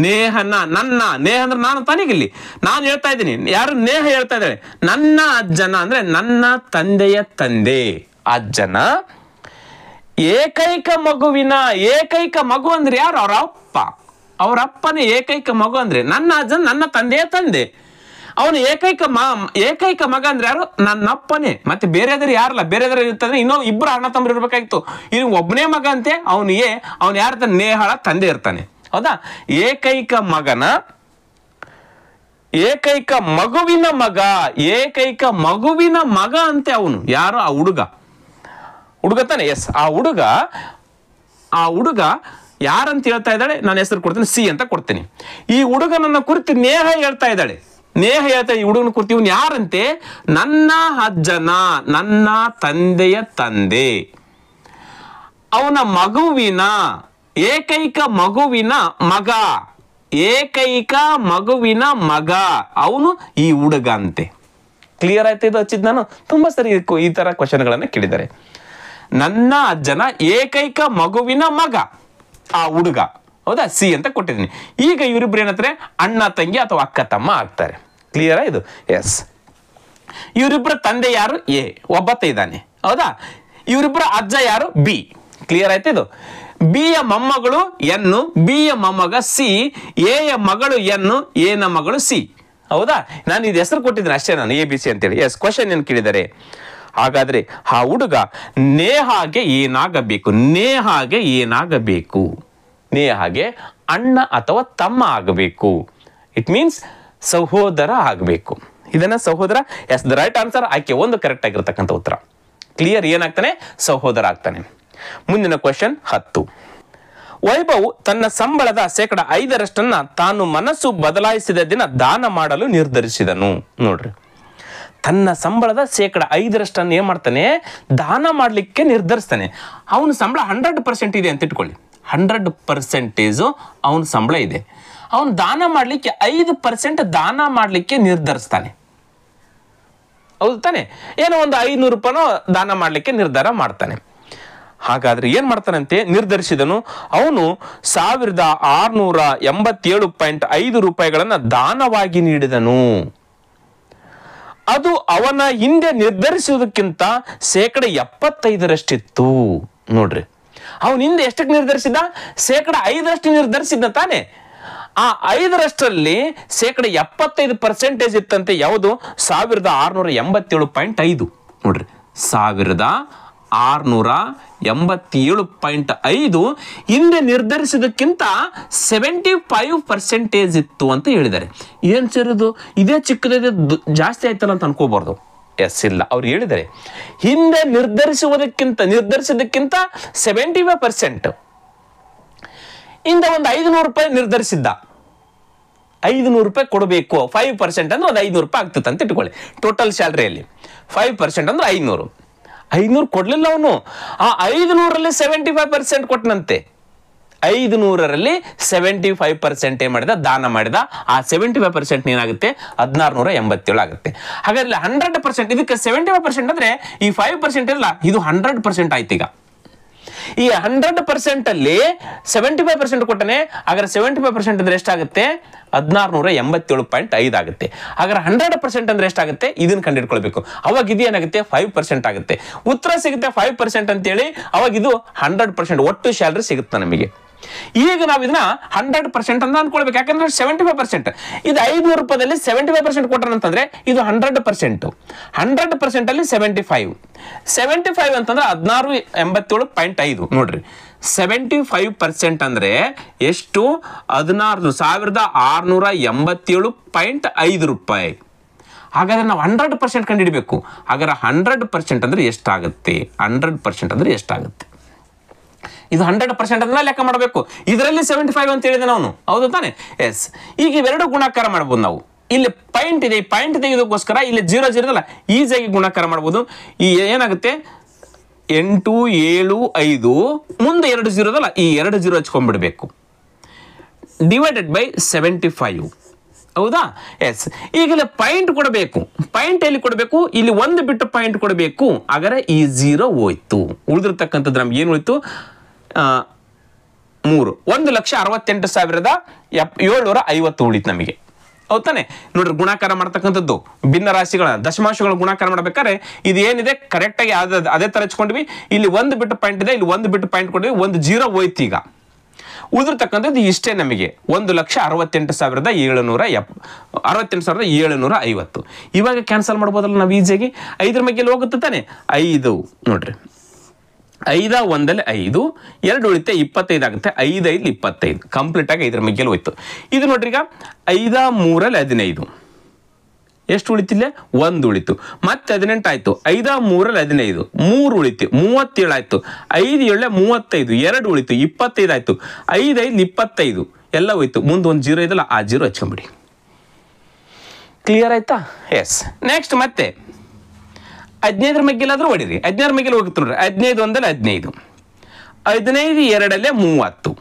ನೇಹನ, ನನ್ನ, ನೇಹ ಅಂದ್ರೆ ನಾನು ತಾನಿಗಿಲ್ಲಿ ನಾನು ಹೇಳ್ತಾ ಇದ್ದೀನಿ. ಯಾರು? ನೇಹ ಹೇಳ್ತಾ ಇದ್ದಾಳೆ, ನನ್ನ ಅಜ್ಜನ ಅಂದ್ರೆ ನನ್ನ ತಂದೆಯ ತಂದೆ, ಅಜ್ಜನ ಏಕೈಕ ಮಗುವಿನ, ಏಕೈಕ ಮಗು ಅಂದ್ರೆ ಯಾರು? ಅವರ ಅಪ್ಪ, ಅವರ ಅಪ್ಪನೇ ಏಕೈಕ ಮಗು ಅಂದ್ರೆ ನನ್ನ ಅಜ್ಜನ, ನನ್ನ ತಂದೆಯ ತಂದೆ. ಅವನು ಏಕೈಕ ಮಗ ಅಂದ್ರೆ ಯಾರು? ನನ್ನ ಅಪ್ಪನೇ. ಮತ್ತೆ ಬೇರೆದ್ರೆ ಯಾರಲ್ಲ, ಬೇರೆದ್ರೆ ಇರ್ತಂದ್ರೆ ಇನ್ನೂ 2 ಅಣ್ಣ ತಮ್ಮರು ಇರ್ಬೇಕಾಗಿತ್ತು. ಇಲ್ಲಿ ಒಬ್ಬನೇ ಮಗ ಅಂತೆ, ಅವನು ಯಾರ? ನೇಹಳ ತಂದೆ ಇರ್ತಾನೆ, ಹೌದಾ? ಏಕೈಕ ಮಗನ, ಏಕೈಕ ಮಗುವಿನ ಮಗ, ಏಕೈಕ ಮಗುವಿನ ಮಗ ಅಂತೆ ಅವನು. ಯಾರು? ಆ ಹುಡುಗ ತಾನೆ? ಎಸ್, ಆ ಹುಡುಗ ಯಾರಂತ ಹೇಳ್ತಾ ಇದ್ದಾಳೆ? ನಾನು ಹೆಸರು ಕೊಡ್ತೀನಿ, ಸಿ ಅಂತ ಕೊಡ್ತೀನಿ. ಈ ಹುಡುಗನನ್ನ ಕುರಿತು ನೇಹ ಹೇಳ್ತಾ ಇದ್ದಾಳೆ. ನೇಹ ಹೇಳ್ತಾ ಈ ಹುಡುಗನ ಕುರಿತು ಇವನು ಯಾರಂತೆ? ನನ್ನ ಅಜ್ಜನ, ನನ್ನ ತಂದೆಯ ತಂದೆ, ಅವನ ಮಗುವಿನ, ಏಕೈಕ ಮಗುವಿನ ಮಗ, ಏಕೈಕ ಮಗುವಿನ ಮಗ ಅವನು ಈ ಹುಡುಗ ಅಂತೆ. ಕ್ಲಿಯರ್ ಆಯ್ತು? ಇದು ಹಚ್ಚಿದ್ ನಾನು ತುಂಬಾ ಸರಿ ಈ ತರ ಕ್ವಶನ್ಗಳನ್ನ ಕೇಳಿದ್ದಾರೆ. ನನ್ನ ಅಜ್ಜನ ಏಕೈಕ ಮಗುವಿನ ಮಗ ಆ ಹುಡುಗ, ಹೌದಾ? ಸಿ ಅಂತ ಕೊಟ್ಟಿದ್ದೀನಿ. ಈಗ ಇವರಿಬ್ರು ಏನಂತಾರೆ? ಅಣ್ಣ ತಂಗಿ ಅಥವಾ ಅಕ್ಕ ತಮ್ಮ ಆಗ್ತಾರೆ. ಕ್ಲಿಯರಾ ಇದು? ಎಸ್. ಇವರಿಬ್ಬರ ತಂದೆ ಯಾರು? ಎ, ಒಬ್ಬತ್ತ ಇದ್ದಾನೆ, ಹೌದಾ? ಇವರಿಬ್ಬರ ಅಜ್ಜ ಯಾರು? ಬಿ. ಕ್ಲಿಯರ್ ಆಯ್ತು ಇದು? ಬಿ ಯ ಮೊಮ್ಮಗಳು ಎನ್ನು, ಬಿ ಯ ಮೊಮ್ಮಗ ಸಿ, ಎ ಯ ಮಗಳು ಎನ್ನು, ಎ ನ ಮಗಳು ಸಿ, ಹೌದಾ? ನಾನು ಇದು ಹೆಸರು ಕೊಟ್ಟಿದ್ದೀನಿ ಅಷ್ಟೇ, ನಾನು ಎ ಬಿ ಸಿ ಅಂತೇಳಿ. ಎಸ್, ಕ್ವಶನ್ ಏನು ಕೇಳಿದ್ದಾರೆ? ಹಾಗಾದ್ರೆ ಆ ಹುಡುಗ ನೇಹಾಗೆ ಏನಾಗಬೇಕು? ನೇಹಾಗೆ ಏನಾಗಬೇಕು? ನೇಹಾಗೆ ಅಣ್ಣ ಅಥವಾ ತಮ್ಮ ಆಗಬೇಕು. ಇಟ್ ಮೀನ್ಸ್ ಸಹೋದರ ಆಗಬೇಕು. ಇದನ್ನ ಸಹೋದರ. Yes, the right answer. ಆಯ್ಕೆ 1 ಕರೆಕ್ಟ್ ಆಗಿರ್ತಕ್ಕಂಥ ಉತ್ತರ. ಕ್ಲಿಯರ್? ಏನಾಗ್ತಾನೆ? ಸಹೋದರ ಆಗ್ತಾನೆ. ಮುಂದಿನ ಕ್ವಶನ್ 10. ವೈಭವ್ ತನ್ನ ಸಂಬಳದ 5% ತಾನು ಮನಸ್ಸು ಬದಲಾಯಿಸಿದ ದಿನ ದಾನ ಮಾಡಲು ನಿರ್ಧರಿಸಿದನು. ನೋಡ್ರಿ, ತನ್ನ ಸಂಬಳದ 5% ಏನ್ ಮಾಡ್ತಾನೆ? ದಾನ ಮಾಡ್ಲಿಕ್ಕೆ ನಿರ್ಧರಿಸ್ತಾನೆ. ಅವನ ಸಂಬಳ 100% ಇದೆ ಅಂತ ಇಟ್ಕೊಳ್ಳಿ. 100% ಅವನ ಸಂಬಳ ಇದೆ. ಅವನು ದಾನ ಮಾಡ್ಲಿಕ್ಕೆ 5% ದಾನ ಮಾಡ್ಲಿಕ್ಕೆ ನಿರ್ಧರಿಸ್ತಾನೆ, ಹೌದು ತಾನೆ? ಏನೋ ಒಂದು 500 ರೂಪಾಯಿನೋ ದಾನ ಮಾಡ್ಲಿಕ್ಕೆ ನಿರ್ಧಾರ ಮಾಡ್ತಾನೆ. ಹಾಗಾದ್ರೆ ಏನ್ ಮಾಡ್ತಾನಂತೆ? ನಿರ್ಧರಿಸಿದನು. ಅವನು 1687.5 ರೂಪಾಯಿಗಳನ್ನ ದಾನವಾಗಿ ನೀಡಿದನು. ಅದು ಅವನ ಹಿಂದೆ ನಿರ್ಧರಿಸುವುದಕ್ಕಿಂತ 75%. ನೋಡ್ರಿ, ಅವನ ಹಿಂದೆ ಎಷ್ಟಕ್ಕೆ ನಿರ್ಧರಿಸಿದ? 5% ನಿರ್ಧರಿಸಿದ್ನ ತಾನೆ. ಆ 5%ರಲ್ಲಿ 75% ಇತ್ತಂತೆ. ಯಾವುದು? 1687.5. ನೋಡ್ರಿ, 1687.5 ಹಿಂದೆ ನಿರ್ಧರಿಸಿದಕ್ಕಿಂತ 75% ಇತ್ತು ಅಂತ ಹೇಳಿದ್ದಾರೆ. ಏನ್ ಸೇರಿದು? ಇದೇ ಚಿಕ್ಕದಿದೆ, ಜಾಸ್ತಿ ಆಯ್ತಲ್ಲ ಅಂತ ಅನ್ಕೋಬಾರ್ದು. ಎಸ್, ಇಲ್ಲ, ಅವ್ರು ಹೇಳಿದ್ದಾರೆ ಹಿಂದೆ ನಿರ್ಧರಿಸಿದಕ್ಕಿಂತ 75%. ಇಂದ ಒಂದು 500 ರೂಪಾಯಿ ನಿರ್ಧರಿಸಿದ್ದ. 500 ರೂಪಾಯಿ ಕೊಡಬೇಕು. 5% ಅಂದ್ರೆ ಒಂದು 500 ರೂಪಾಯಿ ಆಗ್ತದೆ ಅಂತ ಇಟ್ಕೊಳ್ಳಿ. ಟೋಟಲ್ ಸ್ಯಾಲ್ರಿಯಲ್ಲಿ 5% ಅಂದ್ರೆ 500 ಕೊಡ್ಲಿಲ್ಲ ಅವನು. ಆ 500ರಲ್ಲಿ 75% ಕೊಟ್ಟನಂತೆ. 500ರಲ್ಲಿ 75% ಏನ್ ಮಾಡಿದ, ದಾನ ಮಾಡಿದ. ಆ 75% ಏನಾಗುತ್ತೆ, 1687 ಆಗುತ್ತೆ. ಹಾಗಾದ್ರೆ 100%, ಇದಕ್ಕೆ 75% ಅಂದ್ರೆ ಈ 5% ಇಲ್ಲ, ಇದು 100% ಆಯ್ತು. ಈಗ ಈ 100% ಅಲ್ಲಿ 75% ಕೊಟ್ಟನೆ. ಹಾಗಾದ್ರೆ 75% ಅಂದ್ರೆ ಎಷ್ಟಾಗುತ್ತೆ, 1687.5 ಆಗುತ್ತೆ. ಹಾಗಾದ್ರೆ 100% ಅಂದ್ರೆ ಎಷ್ಟಾಗುತ್ತೆ, ಇದನ್ನ ಕಂಡಿಡ್ಕೊಳ್ಬೇಕು. ಅವಾಗ ಇದು ಏನಾಗುತ್ತೆ, 5% ಆಗುತ್ತೆ. ಉತ್ತರ ಸಿಗುತ್ತೆ 5% ಅಂತೇಳಿ. ಅವಾಗ ಇದು 100% ಒಟ್ಟು ಸ್ಯಾಲರಿ ಸಿಗುತ್ತೆ ನಮಗೆ. ಈಗ ನಾವು ಇದನ್ನ 100% ಅಂತ ಅನ್ಕೊಳ್ಬೇಕು. ಯಾಕಂದ್ರೆ 75% ಇದು 500 ರೂಪಾಯಿದಲ್ಲಿ 75% ಕೊಟ್ಟರಂತಂದ್ರೆ ಇದು 100%. 100% ಅಲ್ಲಿ 75 ಅಂತಂದ್ರೆ 1687.5. ನೋಡ್ರಿ, 75% ಅಂದ್ರೆ ಎಷ್ಟು, 16,687.5 ರೂಪಾಯಿ. ಹಾಗಾದ್ರೆ ನಾವು 100% ಕಂಡುಹಿಡಬೇಕು. ಹಾಗಾದ್ರೆ 100% ಅಂದ್ರೆ ಎಷ್ಟಾಗುತ್ತೆ, 100% ಅಂದ್ರೆ ಎಷ್ಟಾಗುತ್ತೆ, ಇದು 100% ಅದನ್ನ ಲೆಕ್ಕ ಮಾಡಬೇಕು. ಇದರಲ್ಲಿ 75 ಅಂತ ಹೇಳಿದೆ ನಾವು, ಹೌದು ತಾನೆ? ಎಸ್. ಈಗ ಇವೆರಡು ಗುಣಾಕಾರ ಮಾಡ್ಬೋದು ನಾವು. ಇಲ್ಲಿ ಪಾಯಿಂಟ್ ಇದೆ, ಈ ಪಾಯಿಂಟ್ ತೆಗೆಯೋದಕ್ಕೋಸ್ಕರ ಇಲ್ಲಿ 0 ಇರೋದಲ್ಲ, ಈಸಿಯಾಗಿ ಗುಣಾಕಾರ ಮಾಡ್ಬೋದು. ಈ ಏನಾಗುತ್ತೆ, 8, 7, 5 ಮುಂದೆ 2 0 ಅದಲ್ಲ, ಈ 2 0 ಹಚ್ಕೊಂಡ್ಬಿಡ್ಬೇಕು. ಡಿವೈಡೆಡ್ ಬೈ 75, ಹೌದಾ? ಎಸ್. ಈಗ ಇಲ್ಲಿ ಪಾಯಿಂಟ್ ಕೊಡಬೇಕು. ಪಾಯಿಂಟ್ ಎಲ್ಲಿ ಕೊಡಬೇಕು, ಇಲ್ಲಿ 1 ಬಿಟ್ಟು ಪಾಯಿಂಟ್ ಕೊಡಬೇಕು. ಹಾಗಾದ್ರೆ ಈ 0 ಹೋಯ್ತು. ಉಳಿದಿರ್ತಕ್ಕಂಥದ್ದು ನಮ್ಗೆ ಏನು ಹೋಯ್ತು, 1,68,750 ಉಳಿತು ನಮಗೆ, ಹೌದಾನೆ? ನೋಡ್ರಿ, ಗುಣಾಕಾರ ಮಾಡ್ತಕ್ಕಂಥದ್ದು ಭಿನ್ನ ರಾಶಿಗಳ ದಶಮಾಂಶಗಳ ಗುಣಾಕಾರ ಮಾಡ್ಬೇಕಾದ್ರೆ ಇದು ಏನಿದೆ ಕರೆಕ್ಟ್ ಆಗಿ ಅದೇ ತರ ಹಚ್ಕೊಂಡ್ವಿ. ಇಲ್ಲಿ 1 ಬಿಟ್ಟು ಪಾಯಿಂಟ್ ಇದೆ, ಇಲ್ಲಿ 1 ಬಿಟ್ಟು ಪಾಯಿಂಟ್ ಕೊಡ್ವಿ, 1 0 ಹೋಯ್ತು. ಈಗ ಉಳಿದಿರ್ತಕ್ಕಂಥದ್ದು ಇಷ್ಟೇ ನಮಗೆ, 1,68,750. ಇವಾಗ ಕ್ಯಾನ್ಸಲ್ ಮಾಡ್ಬೋದಲ್ಲ ನಾವು ಈಸಿಯಾಗಿ. 5 ಮೇಲೆ ಹೋಗುತ್ತೆ ತಾನೆ, 5 ನೋಡ್ರಿ, 5 1 5, 2 ಉಳಿತೆ 25 ಆಗುತ್ತೆ. 5 5 25 ಕಂಪ್ಲೀಟ್ ಆಗಿ 5 ಮೇಲೆ ಹೋಯ್ತು. ಇದು ನೋಡ್ರಿ, ಈಗ 5 3 15 ಎಷ್ಟು ಉಳಿತಿಲ್ಲ, 1 ಉಳಿತು. ಮತ್ತೆ 18 ಆಯ್ತು. 5 3 15, 3 ಉಳಿತು, 37 ಆಯ್ತು. 5 7 35, 2 ಉಳಿತು, 25 ಆಯ್ತು. 5 5 25 ಎಲ್ಲ ಹೋಯ್ತು. ಮುಂದೆ ಒಂದು 0 ಇದಲ್ಲ, ಆ 0 ಹಚ್ಕೊಂಬಿಡಿ. ಕ್ಲಿಯರ್ ಆಯ್ತಾ? ಎಸ್. ನೆಕ್ಸ್ಟ್ ಮತ್ತೆ 15 ಮಗ್ಗಿಲಾದ್ರೂ ಹೊಡಿರಿ. 15 ಮಗ್ಗಿಲ್ ಹೋಗುತ್ತೆ ನೋಡ್ರಿ, 15 1 15, 15 2 30,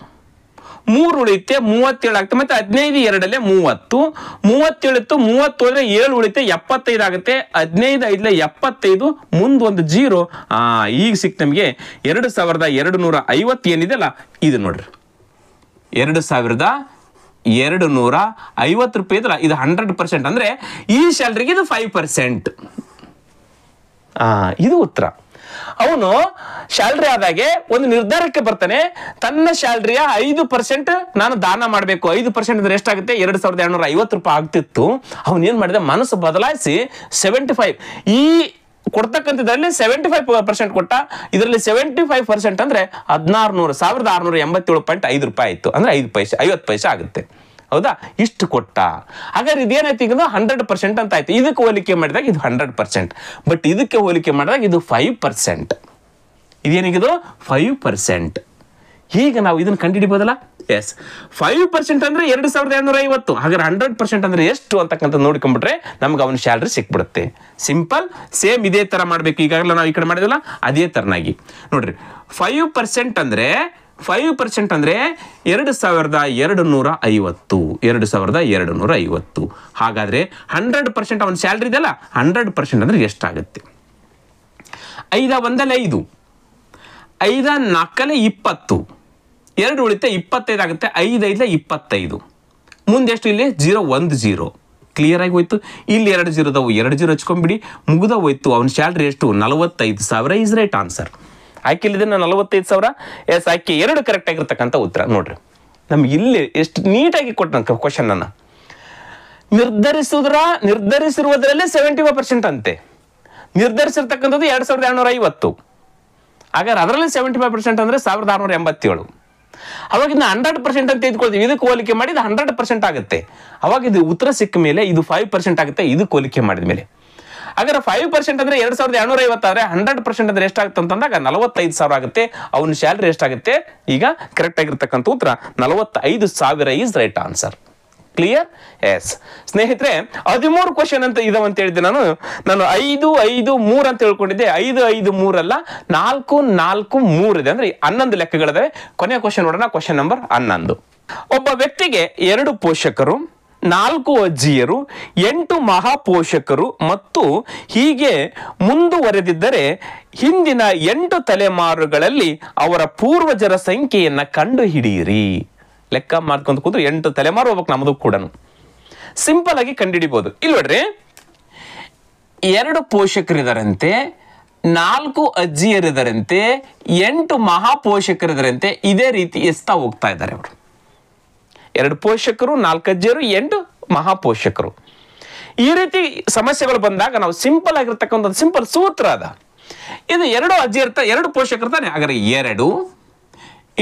3 ಉಳಿತೆ 37 ಆಗ್ತದೆ. ಮತ್ತೆ 15 2 30, 37 ಇತ್ತು, 30 ಹೋದ್ರೆ 7 ಉಳಿತೆ 75 ಆಗುತ್ತೆ. 15 5 75, ಮುಂದೆ ಒಂದು 0. ಈಗ ಸಿಕ್ತು ನಮಗೆ 2,250 ಏನಿದೆ ಅಲ್ಲ, ಇದು ನೋಡ್ರಿ, 2,250 ರೂಪಾಯಿ ಇದಲ್ಲ, ಇದು 100% ಅಂದ್ರೆ ಈ ಸ್ಯಾಲ್ರಿಗೆ ಇದು 5%. ಇದು ಉತ್ತರ. ಅವನು ಸ್ಯಾಲ್ರಿ ಆದಾಗೆ ಒಂದು ನಿರ್ಧಾರಕ್ಕೆ ಬರ್ತಾನೆ, ತನ್ನ ಸ್ಯಾಲ್ರಿಯ 5% ನಾನು ದಾನ ಮಾಡಬೇಕು. 5% ಅಂದ್ರೆ ಎಷ್ಟಾಗುತ್ತೆ, 2,250 ರೂಪಾಯಿ ಆಗ್ತಿತ್ತು. ಅವನು ಏನ್ ಮಾಡಿದ, ಮನಸ್ಸು ಬದಲಾಯಿಸಿ 75 ಈ ಕೊಡ್ತಕ್ಕಂಥದ್ರಲ್ಲಿ 75% ಕೊಟ್ಟ. ಇದರಲ್ಲಿ 75% ಅಂದ್ರೆ 1,687.5 ರೂಪಾಯಿ ಆಯ್ತು. ಅಂದ್ರೆ 5 ಪೈಸೆ, 50 ಪೈಸೆ ಆಗುತ್ತೆ, ಹೌದಾ? ಇಷ್ಟು ಕೊಟ್ಟ. ಹಾಗಾದ್ರೆ ಇದೇನಾಯ್ತು, ಈಗ 100% ಅಂತ ಆಯ್ತು. ಇದಕ್ಕೆ ಹೋಲಿಕೆ ಮಾಡಿದಾಗ ಇದು 100%, ಬಟ್ ಇದಕ್ಕೆ ಹೋಲಿಕೆ ಮಾಡಿದಾಗ ಇದು 5%. ಇದೇನಿದು 5%. ಈಗ ನಾವು ಇದನ್ನ ಕಂಡುಹಿಡಿಬೋದಲ್ಲ? ಎಸ್. 5% ಅಂದ್ರೆ 2,250. ಹಾಗಾದ್ರೆ 100% ಅಂದ್ರೆ ಎಷ್ಟು ಅಂತಕ್ಕಂಥ ನೋಡ್ಕೊಂಡ್ಬಿಟ್ರೆ ನಮ್ಗೆ ಅವನ ಸ್ಯಾಲ್ರಿ ಸಿಕ್ಬಿಡುತ್ತೆ. ಸಿಂಪಲ್. ಸೇಮ್ ಇದೇ ತರ ಮಾಡ್ಬೇಕು. ಈಗಾಗಲೇ ನಾವು ಈ ಕಡೆ ಮಾಡಿದಲ್ಲ, ಅದೇ ತರನಾಗಿ ನೋಡ್ರಿ. 5% ಅಂದ್ರೆ 2,250. ಹಾಗಾದ್ರೆ 100% ಅವನ ಸ್ಯಾಲ್ರಿ ಇದೆಯಲ್ಲ, 100% ಅಂದ್ರೆ ಎಷ್ಟಾಗುತ್ತೆ? 5 1 5, 5 4 20, 2 ಉಳಿತೆ 25 ಆಗುತ್ತೆ. 5 5 25, ಮುಂದೆ ಎಷ್ಟು, ಇಲ್ಲಿ 0 1 0. ಕ್ಲಿಯರ್ ಆಗಿ ಹೋಯ್ತು. ಇಲ್ಲಿ 2 0 ಅದಾವು, 2 0 ಹಚ್ಕೊಂಡ್ಬಿಡಿ, ಮುಗಿದ ಹೋಯ್ತು. ಅವನ ಸ್ಯಾಲ್ರಿ ಎಷ್ಟು, 45,000 ಇಸ್ ರೈಟ್ ಆನ್ಸರ್. ಆಯ್ಕೆಲ್ಲಿದೆ 45,000. ಎಸ್, ಆಯ್ಕೆ 2 ಕರೆಕ್ಟ್ ಆಗಿರ್ತಕ್ಕಂಥ ಉತ್ತರ. ನೋಡ್ರಿ, ನಮ್ಗೆ ಇಲ್ಲಿ ಎಷ್ಟು ನೀಟಾಗಿ ಕೊಟ್ಟ ಕ್ವಶನ್ ಅನ್ನ. ನಿರ್ಧರಿಸಿರುವುದರಲ್ಲೇ 75% ಅಂತೆ. ನಿರ್ಧರಿಸಿರ್ತಕ್ಕಂಥದ್ದು 2,250. ಹಾಗಾದ್ರೆ ಅದರಲ್ಲಿ 75% ಅಂದ್ರೆ 1,687. ಅವಾಗ ಇದನ್ನ 100% ಅಂತ ತೆಗೆದುಕೊಳ್ತೀವಿ. ಇದಕ್ಕೆ ಹೋಲಿಕೆ ಮಾಡಿ ಇದು 100% ಆಗುತ್ತೆ. ಅವಾಗ ಇದು ಉತ್ತರ ಸಿಕ್ಕ ಮೇಲೆ ಇದು 5% ಆಗುತ್ತೆ, ಇದಕ್ಕೆ ಹೋಲಿಕೆ ಮಾಡಿದ ಮೇಲೆ. ಹಾಗಾದ್ರೆ 5% ಅಂದ್ರೆ 2,250 ಆದ್ರೆ 100% ಅಂದ್ರೆ ಎಷ್ಟಾಗುತ್ತೆ ಅಂತಂದಾಗ 45,000 ಆಗುತ್ತೆ. ಅವನ ಸ್ಯಾಲ್ರಿ ಎಷ್ಟಾಗುತ್ತೆ? ಈಗ ಕರೆಕ್ಟ್ ಆಗಿರ್ತಕ್ಕಂಥ ಉತ್ತರ 45,000 is right answer. Clear? Yes ಸ್ನೇಹಿತರೆ, 13 ಕ್ವಶನ್ ಅಂತ ಇದಾವ ಅಂತ ಹೇಳಿದ್ದೆ. ನಾನು 5, 5, 3 ಅಂತ ಹೇಳ್ಕೊಂಡಿದ್ದೆ. 5, 5, 3 ಅಲ್ಲ, 4, 4, 3 ಇದೆ. ಅಂದ್ರೆ 11 ಲೆಕ್ಕಗಳಿದಾವೆ. ಕೊನೆಯ ಕ್ವಶನ್ ನೋಡೋಣ, ಕ್ವಶನ್ ನಂಬರ್ 11. ಒಬ್ಬ ವ್ಯಕ್ತಿಗೆ 2 ಪೋಷಕರು, 4 ಅಜ್ಜಿಯರು, 8 ಮಹಾಪೋಷಕರು ಮತ್ತು ಹೀಗೆ ಮುಂದುವರೆದಿದ್ದರೆ ಹಿಂದಿನ 8 ತಲೆಮಾರುಗಳಲ್ಲಿ ಅವರ ಪೂರ್ವಜರ ಸಂಖ್ಯೆಯನ್ನ ಕಂಡು ಹಿಡಿಯಿರಿ. ಲೆಕ್ಕ ಮಾಡ್ಕೊಂತ ಕೂತ್ರು 8 ತಲೆಮಾರು ಹೋಗ್ಬೇಕು ನಮ್ಮದು ಕೂಡ. ಸಿಂಪಲ್ ಆಗಿ ಕಂಡುಹಿಡಿಬಹುದು. ಇಲ್ಲಿ ನೋಡ್ರಿ, 2 ಪೋಷಕರಿದಾರಂತೆ, 4 ಅಜ್ಜಿಯರಿದಾರಂತೆ, 8 ಮಹಾಪೋಷಕರಿದಾರಂತೆ. ಇದೇ ರೀತಿ ಎಸ್ತಾ ಹೋಗ್ತಾ ಇದ್ದಾರೆ ಅವರು. 2 ಪೋಷಕರು, 4 ಅಜ್ಜಿಯರು, 8 ಮಹಾಪೋಷಕರು. ಈ ರೀತಿ ಸಮಸ್ಯೆಗಳು ಬಂದಾಗ ನಾವು ಸಿಂಪಲ್ ಆಗಿರ್ತಕ್ಕಂಥ ಒಂದು ಸಿಂಪಲ್ ಸೂತ್ರ ಅದ. ಇದು 2 ಅಜ್ಜಿ ಇರ್ತಾರೆ, 2 ಪೋಷಕರು ತಾನೆ. ಹಾಗಾದ್ರೆ 2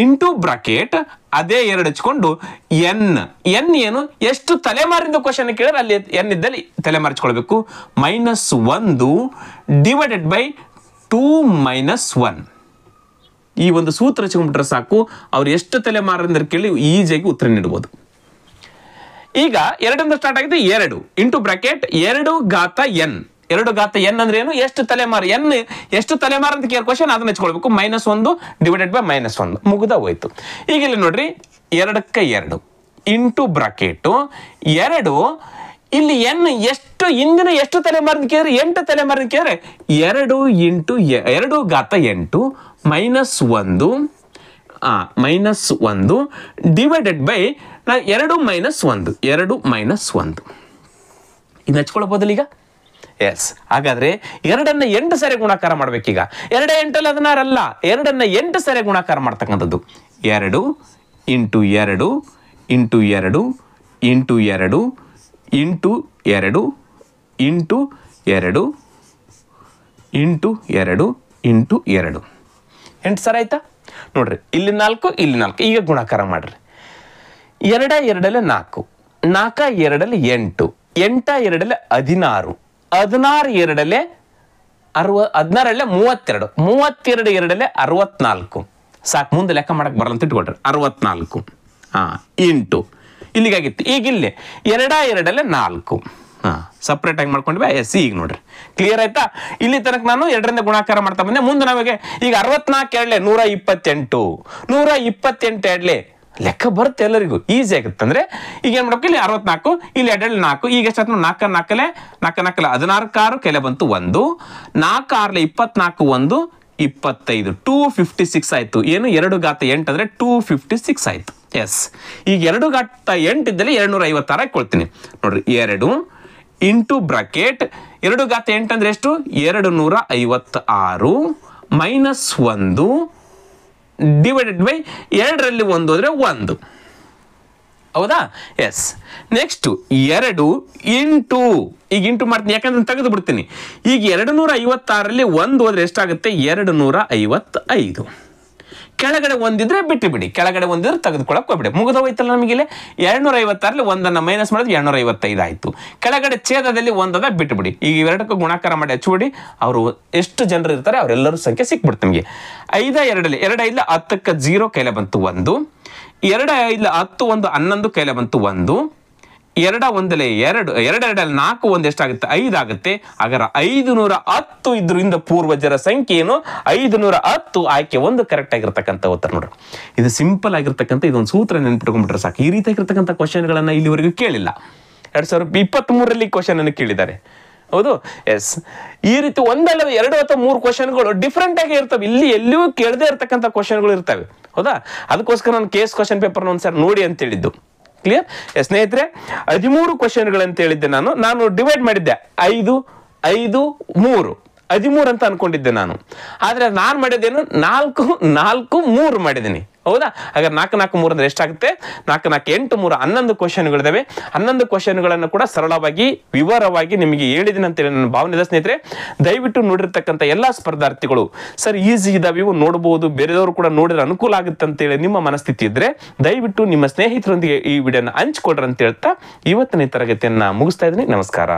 ಇಂಟು ಬ್ರಾಕೆಟ್ ಅದೇ 2 ಹಚ್ಕೊಂಡು ಎನ್. ಎನ್ ಏನು? ಎಷ್ಟು ತಲೆಮಾರಿಂದ ಕ್ವಶನ್ ಕೇಳಿದ್ರೆ ಅಲ್ಲಿ ಎನ್ ಇದ್ದಲ್ಲಿ ತಲೆಮಾರಿಸ್ಕೊಳ್ಬೇಕು. -1 ಡಿವೈಡೆಡ್ ಬೈ 2 - 1. ಈ ಒಂದು ಸೂತ್ರ ಹಚ್ಕೊಂಡ್ಬಿಟ್ರೆ ಸಾಕು, ಅವ್ರು ಎಷ್ಟು ತಲೆಮಾರಿಂದ ಕೇಳಿ ಈಜಿಯಾಗಿ ಉತ್ತರ ನೀಡಬಹುದು. ಈಗ 2 ಸ್ಟಾರ್ಟ್ ಆಗಿದೆ. 2 ಇಂಟು ಬ್ರಾಕೆಟ್ 2 ಘಾತ n. 2 ಘಾತ n ಅಂದ್ರೆ ಏನು? ಎಷ್ಟು ತಲೆಮಾರು. n ಎಷ್ಟು ತಲೆಮಾರು ಅಂತ ಕೇಳಿ ಕ್ವಶನ್ ಅದನ್ನ ಹಚ್ಕೊಳ್ಬೇಕು. -1 ಡಿವೈಡೆಡ್ ಬೈ -1 ಮುಗಿದ ಹೋಯ್ತು. ಈಗ ಇಲ್ಲಿ ನೋಡ್ರಿ, 2ಕ್ಕೆ 2 ಇಂಟು ಬ್ರಾಕೆಟ್ 2. ಇಲ್ಲಿ n ಎಷ್ಟು ಹಿಂದಿನ ಎಷ್ಟು ತಲೆಮಾರಿನ ಕೇಳಿದ್ರೆ 8 ತಲೆಮಾರಿನ ಕೇಳಿದ್ರೆ 2 ಇಂಟು 2 ಘಾತ 8 -1 ಡಿವೈಡೆಡ್ ಬೈ 2 -1 2 -1 ಇನ್ನು ಹಚ್ಕೊಳ್ಬೋದಲ್ಲ ಈಗ. ಎಸ್, ಹಾಗಾದ್ರೆ 2ನ್ನ 8 ಸರಿ ಗುಣಾಕಾರ ಮಾಡ್ಬೇಕೀಗ. 2 8 16 ಅಲ್ಲ, 2ನ್ನ 8 ಸರಿ ಗುಣಾಕಾರ ಮಾಡ್ತಕ್ಕಂಥದ್ದು. 2 into 2 into 2 into 2 into 2 into 2 into 2 into 2 8 ಸರಿ ಆಯ್ತಾ? ನೋಡ್ರಿ, ಇಲ್ಲಿ 4 ಇಲ್ಲಿ 4. ಈಗ ಗುಣಾಕಾರ ಮಾಡ್ರಿ. 2 2 4, 4 2 8, 8 2 16, 16 2 16 32, 32 2 64. ಸಾಕು, ಮುಂದೆ ಲೆಕ್ಕ ಮಾಡಕ್ ಬರಲ್ಲ ಅಂತ ಇಟ್ಕೊಳ್ರಿ. 64 ಇಂಟು ಇಲ್ಲಿಗಾಗಿತ್ತು. ಈಗ ಇಲ್ಲಿ 2 2 4 ಸಪ್ರೇಟ್ ಆಗಿ ಮಾಡ್ಕೊಂಡ್ವಿ. ಎಸ್, ಈಗ ನೋಡ್ರಿ ಕ್ಲಿಯರ್ ಆಯ್ತಾ? ಇಲ್ಲಿ ತನಕ ನಾನು 2ರಿಂದ ಗುಣಾಕಾರ ಮಾಡ್ತಾ ಬಂದೆ. ಮುಂದೆ ನಮಗೆ ಈಗ 64 2 128, 128 2 ಲೆಕ್ಕ ಬರುತ್ತೆ ಎಲ್ಲರಿಗೂ, ಈಸಿ ಆಗುತ್ತೆ. ಅಂದ್ರೆ ಈಗ ಏನ್ ಮಾಡ್ಬೇಕು, ಇಲ್ಲಿ 64 ಇಲ್ಲಿ 2 4. ಈಗ ಎಷ್ಟು 4 4 4 16 ಕೆಲೆ ಬಂತು 1, 4 6 24 1 25, 256 ಆಯ್ತು. ಏನು? 2 ಘಾತ 8 ಅಂದ್ರೆ 256 ಆಯ್ತು. ಎಸ್, ಈಗ 2 ಘಾತ 8 ಇದ್ದಲ್ಲಿ 256 ಹಾಕೊಳ್ತೀನಿ. ನೋಡ್ರಿ, 2 ಇಂಟು ಬ್ರಾಕೆಟ್ 2 ಘಾತ 8 ಅಂದ್ರೆ ಎಷ್ಟು? 256 -1 ಡಿವೈಡೆಡ್ ಬೈ 2ರಲ್ಲಿ 1 ಹೋದ್ರೆ 1. ಹೌದಾ? ಎಸ್. ನೆಕ್ಸ್ಟ್ 2 ಇಂಟು, ಈಗ ಇಂಟು ಮಾಡ್ತೀನಿ ಯಾಕಂದ್ರೆ ತೆಗೆದು ಬಿಡ್ತೀನಿ. ಈಗ 256ರಲ್ಲಿ 1 ಹೋದ್ರೆ ಎಷ್ಟಾಗುತ್ತೆ? 255. ಕೆಳಗಡೆ 1 ಇದ್ರೆ ಬಿಟ್ಟು ಬಿಡಿ, ಕೆಳಗಡೆ 1 ಇದ್ರೆ ತೆಗೆದುಕೊಳ್ಳಕ್ಕೆ ಹೋಗ್ಬಿಡಿ. ಮುಗಿದ ಹೋಯ್ತಲ್ಲ ನಮಗೆ. 256ರಲ್ಲಿ 1 ಮೈನಸ್ ಮಾಡಿದ್ರೆ 255 ಆಯ್ತು. ಕೆಳಗಡೆ ಛೇದದಲ್ಲಿ 1 ಅದ, ಬಿಟ್ಟು ಬಿಡಿ. ಈಗ ಇವೆರಡಕ್ಕೂ ಗುಣಾಕಾರ ಮಾಡಿ ಹಚ್ಚಿಬಿಡಿ. ಅವರು ಎಷ್ಟು ಜನರು ಇರ್ತಾರೆ ಅವರೆಲ್ಲರೂ ಸಂಖ್ಯೆ ಸಿಕ್ಬಿಡ್ತು ನಿಮಗೆ. 5 2 2 5 10ಕ್ಕೆ 0 ಕೈಲೆ ಬಂತು 1, 2 5 10 1 11 ಕೈಲೆ ಬಂತು 1, 2 1 2 2 2 4 1 ಎಷ್ಟಾಗುತ್ತೆ? 5 ಆಗುತ್ತೆ. ಹಾಗಾದ್ರೆ 510 ಇದರಿಂದ ಪೂರ್ವಜರ ಸಂಖ್ಯೆ ಏನು? 510. ಆಯ್ಕೆ 1 ಕರೆಕ್ಟ್ ಆಗಿರ್ತಕ್ಕಂಥ ಉತ್ತರ ನೋಡ್ರಿ. ಇದು ಸಿಂಪಲ್ ಆಗಿರ್ತಕ್ಕಂಥ ಇದೊಂದು ಸೂತ್ರ ನೆನ್ಪಿಟ್ಕೊಂಡ್ಬಿಟ್ರೆ ಸಾಕು. ಈ ರೀತಿ ಆಗಿರ್ತಕ್ಕಂಥ ಕ್ವಶನ್ಗಳನ್ನ ಇಲ್ಲಿವರೆಗೂ ಕೇಳಿಲ್ಲ. 2023ರಲ್ಲಿ ಕ್ವಶನ್ ಅನ್ನು ಕೇಳಿದ್ದಾರೆ. ಹೌದು? ಎಸ್. ಈ ರೀತಿ 1 ಅಲ್ಲ 2 ಅಥವಾ 3 ಕ್ವಶನ್ಗಳು ಡಿಫ್ರೆಂಟ್ ಆಗಿ ಇರ್ತವೆ. ಇಲ್ಲಿ ಎಲ್ಲಿಯೂ ಕೇಳದೆ ಇರ್ತಕ್ಕಂಥ ಕ್ವಶನ್ಗಳು ಇರ್ತವೆ. ಹೌದಾ? ಅದಕ್ಕೋಸ್ಕರ ನಾನು ಕೇಸ್ ಕ್ವಶನ್ ಪೇಪರ್ನ ಒಂದ್ಸರಿ ನೋಡಿ ಅಂತ ಹೇಳಿದ್ದು. ಕ್ಲಿಯರ್? ಸ್ನೇಹಿತರೆ, 13 ಕ್ವಶನ್ಗಳು ಅಂತ ಹೇಳಿದ್ದೆ. ನಾನು ಡಿವೈಡ್ ಮಾಡಿದ್ದೆ 5 5 3 13 ಅಂತ ಅನ್ಕೊಂಡಿದ್ದೆ ನಾನು. ಆದ್ರೆ ನಾನು ಮಾಡಿದ್ದೇನು 4 4 3 ಮಾಡಿದ್ದೀನಿ. ಹೌದಾ? ಹಾಗಾದ್ರೆ 4 4 3 ಅಂದ್ರೆ ಎಷ್ಟಾಗುತ್ತೆ? 4 4 8 3 11 ಕ್ವಶನ್ಗಳಿದಾವೆ. 11 ಕ್ವಶನ್ಗಳನ್ನು ಕೂಡ ಸರಳವಾಗಿ ವಿವರವಾಗಿ ನಿಮಗೆ ಹೇಳಿದ್ದೀನಿ ಅಂತೇಳಿ ನನ್ನ ಭಾವನೆ ಇದೆ. ಸ್ನೇಹಿತರೆ, ದಯವಿಟ್ಟು ನೋಡಿರ್ತಕ್ಕಂಥ ಎಲ್ಲಾ ಸ್ಪರ್ಧಾರ್ಥಿಗಳು ಸರ್ ಈಸಿ ಇದಾವೆ, ಇವು ನೋಡಬಹುದು, ಬೇರೆಯವರು ಕೂಡ ನೋಡಿದ್ರೆ ಅನುಕೂಲ ಆಗುತ್ತೆ ಅಂತೇಳಿ ನಿಮ್ಮ ಮನಸ್ಥಿತಿ ಇದ್ರೆ ದಯವಿಟ್ಟು ನಿಮ್ಮ ಸ್ನೇಹಿತರೊಂದಿಗೆ ಈ ವಿಡಿಯೋನ ಹಂಚ್ಕೊಡ್ರಿ ಅಂತ ಹೇಳ್ತಾ ಇವತ್ತಿನ ತರಗತಿಯನ್ನ ಮುಗಿಸ್ತಾ ಇದ್ದೀನಿ. ನಮಸ್ಕಾರ.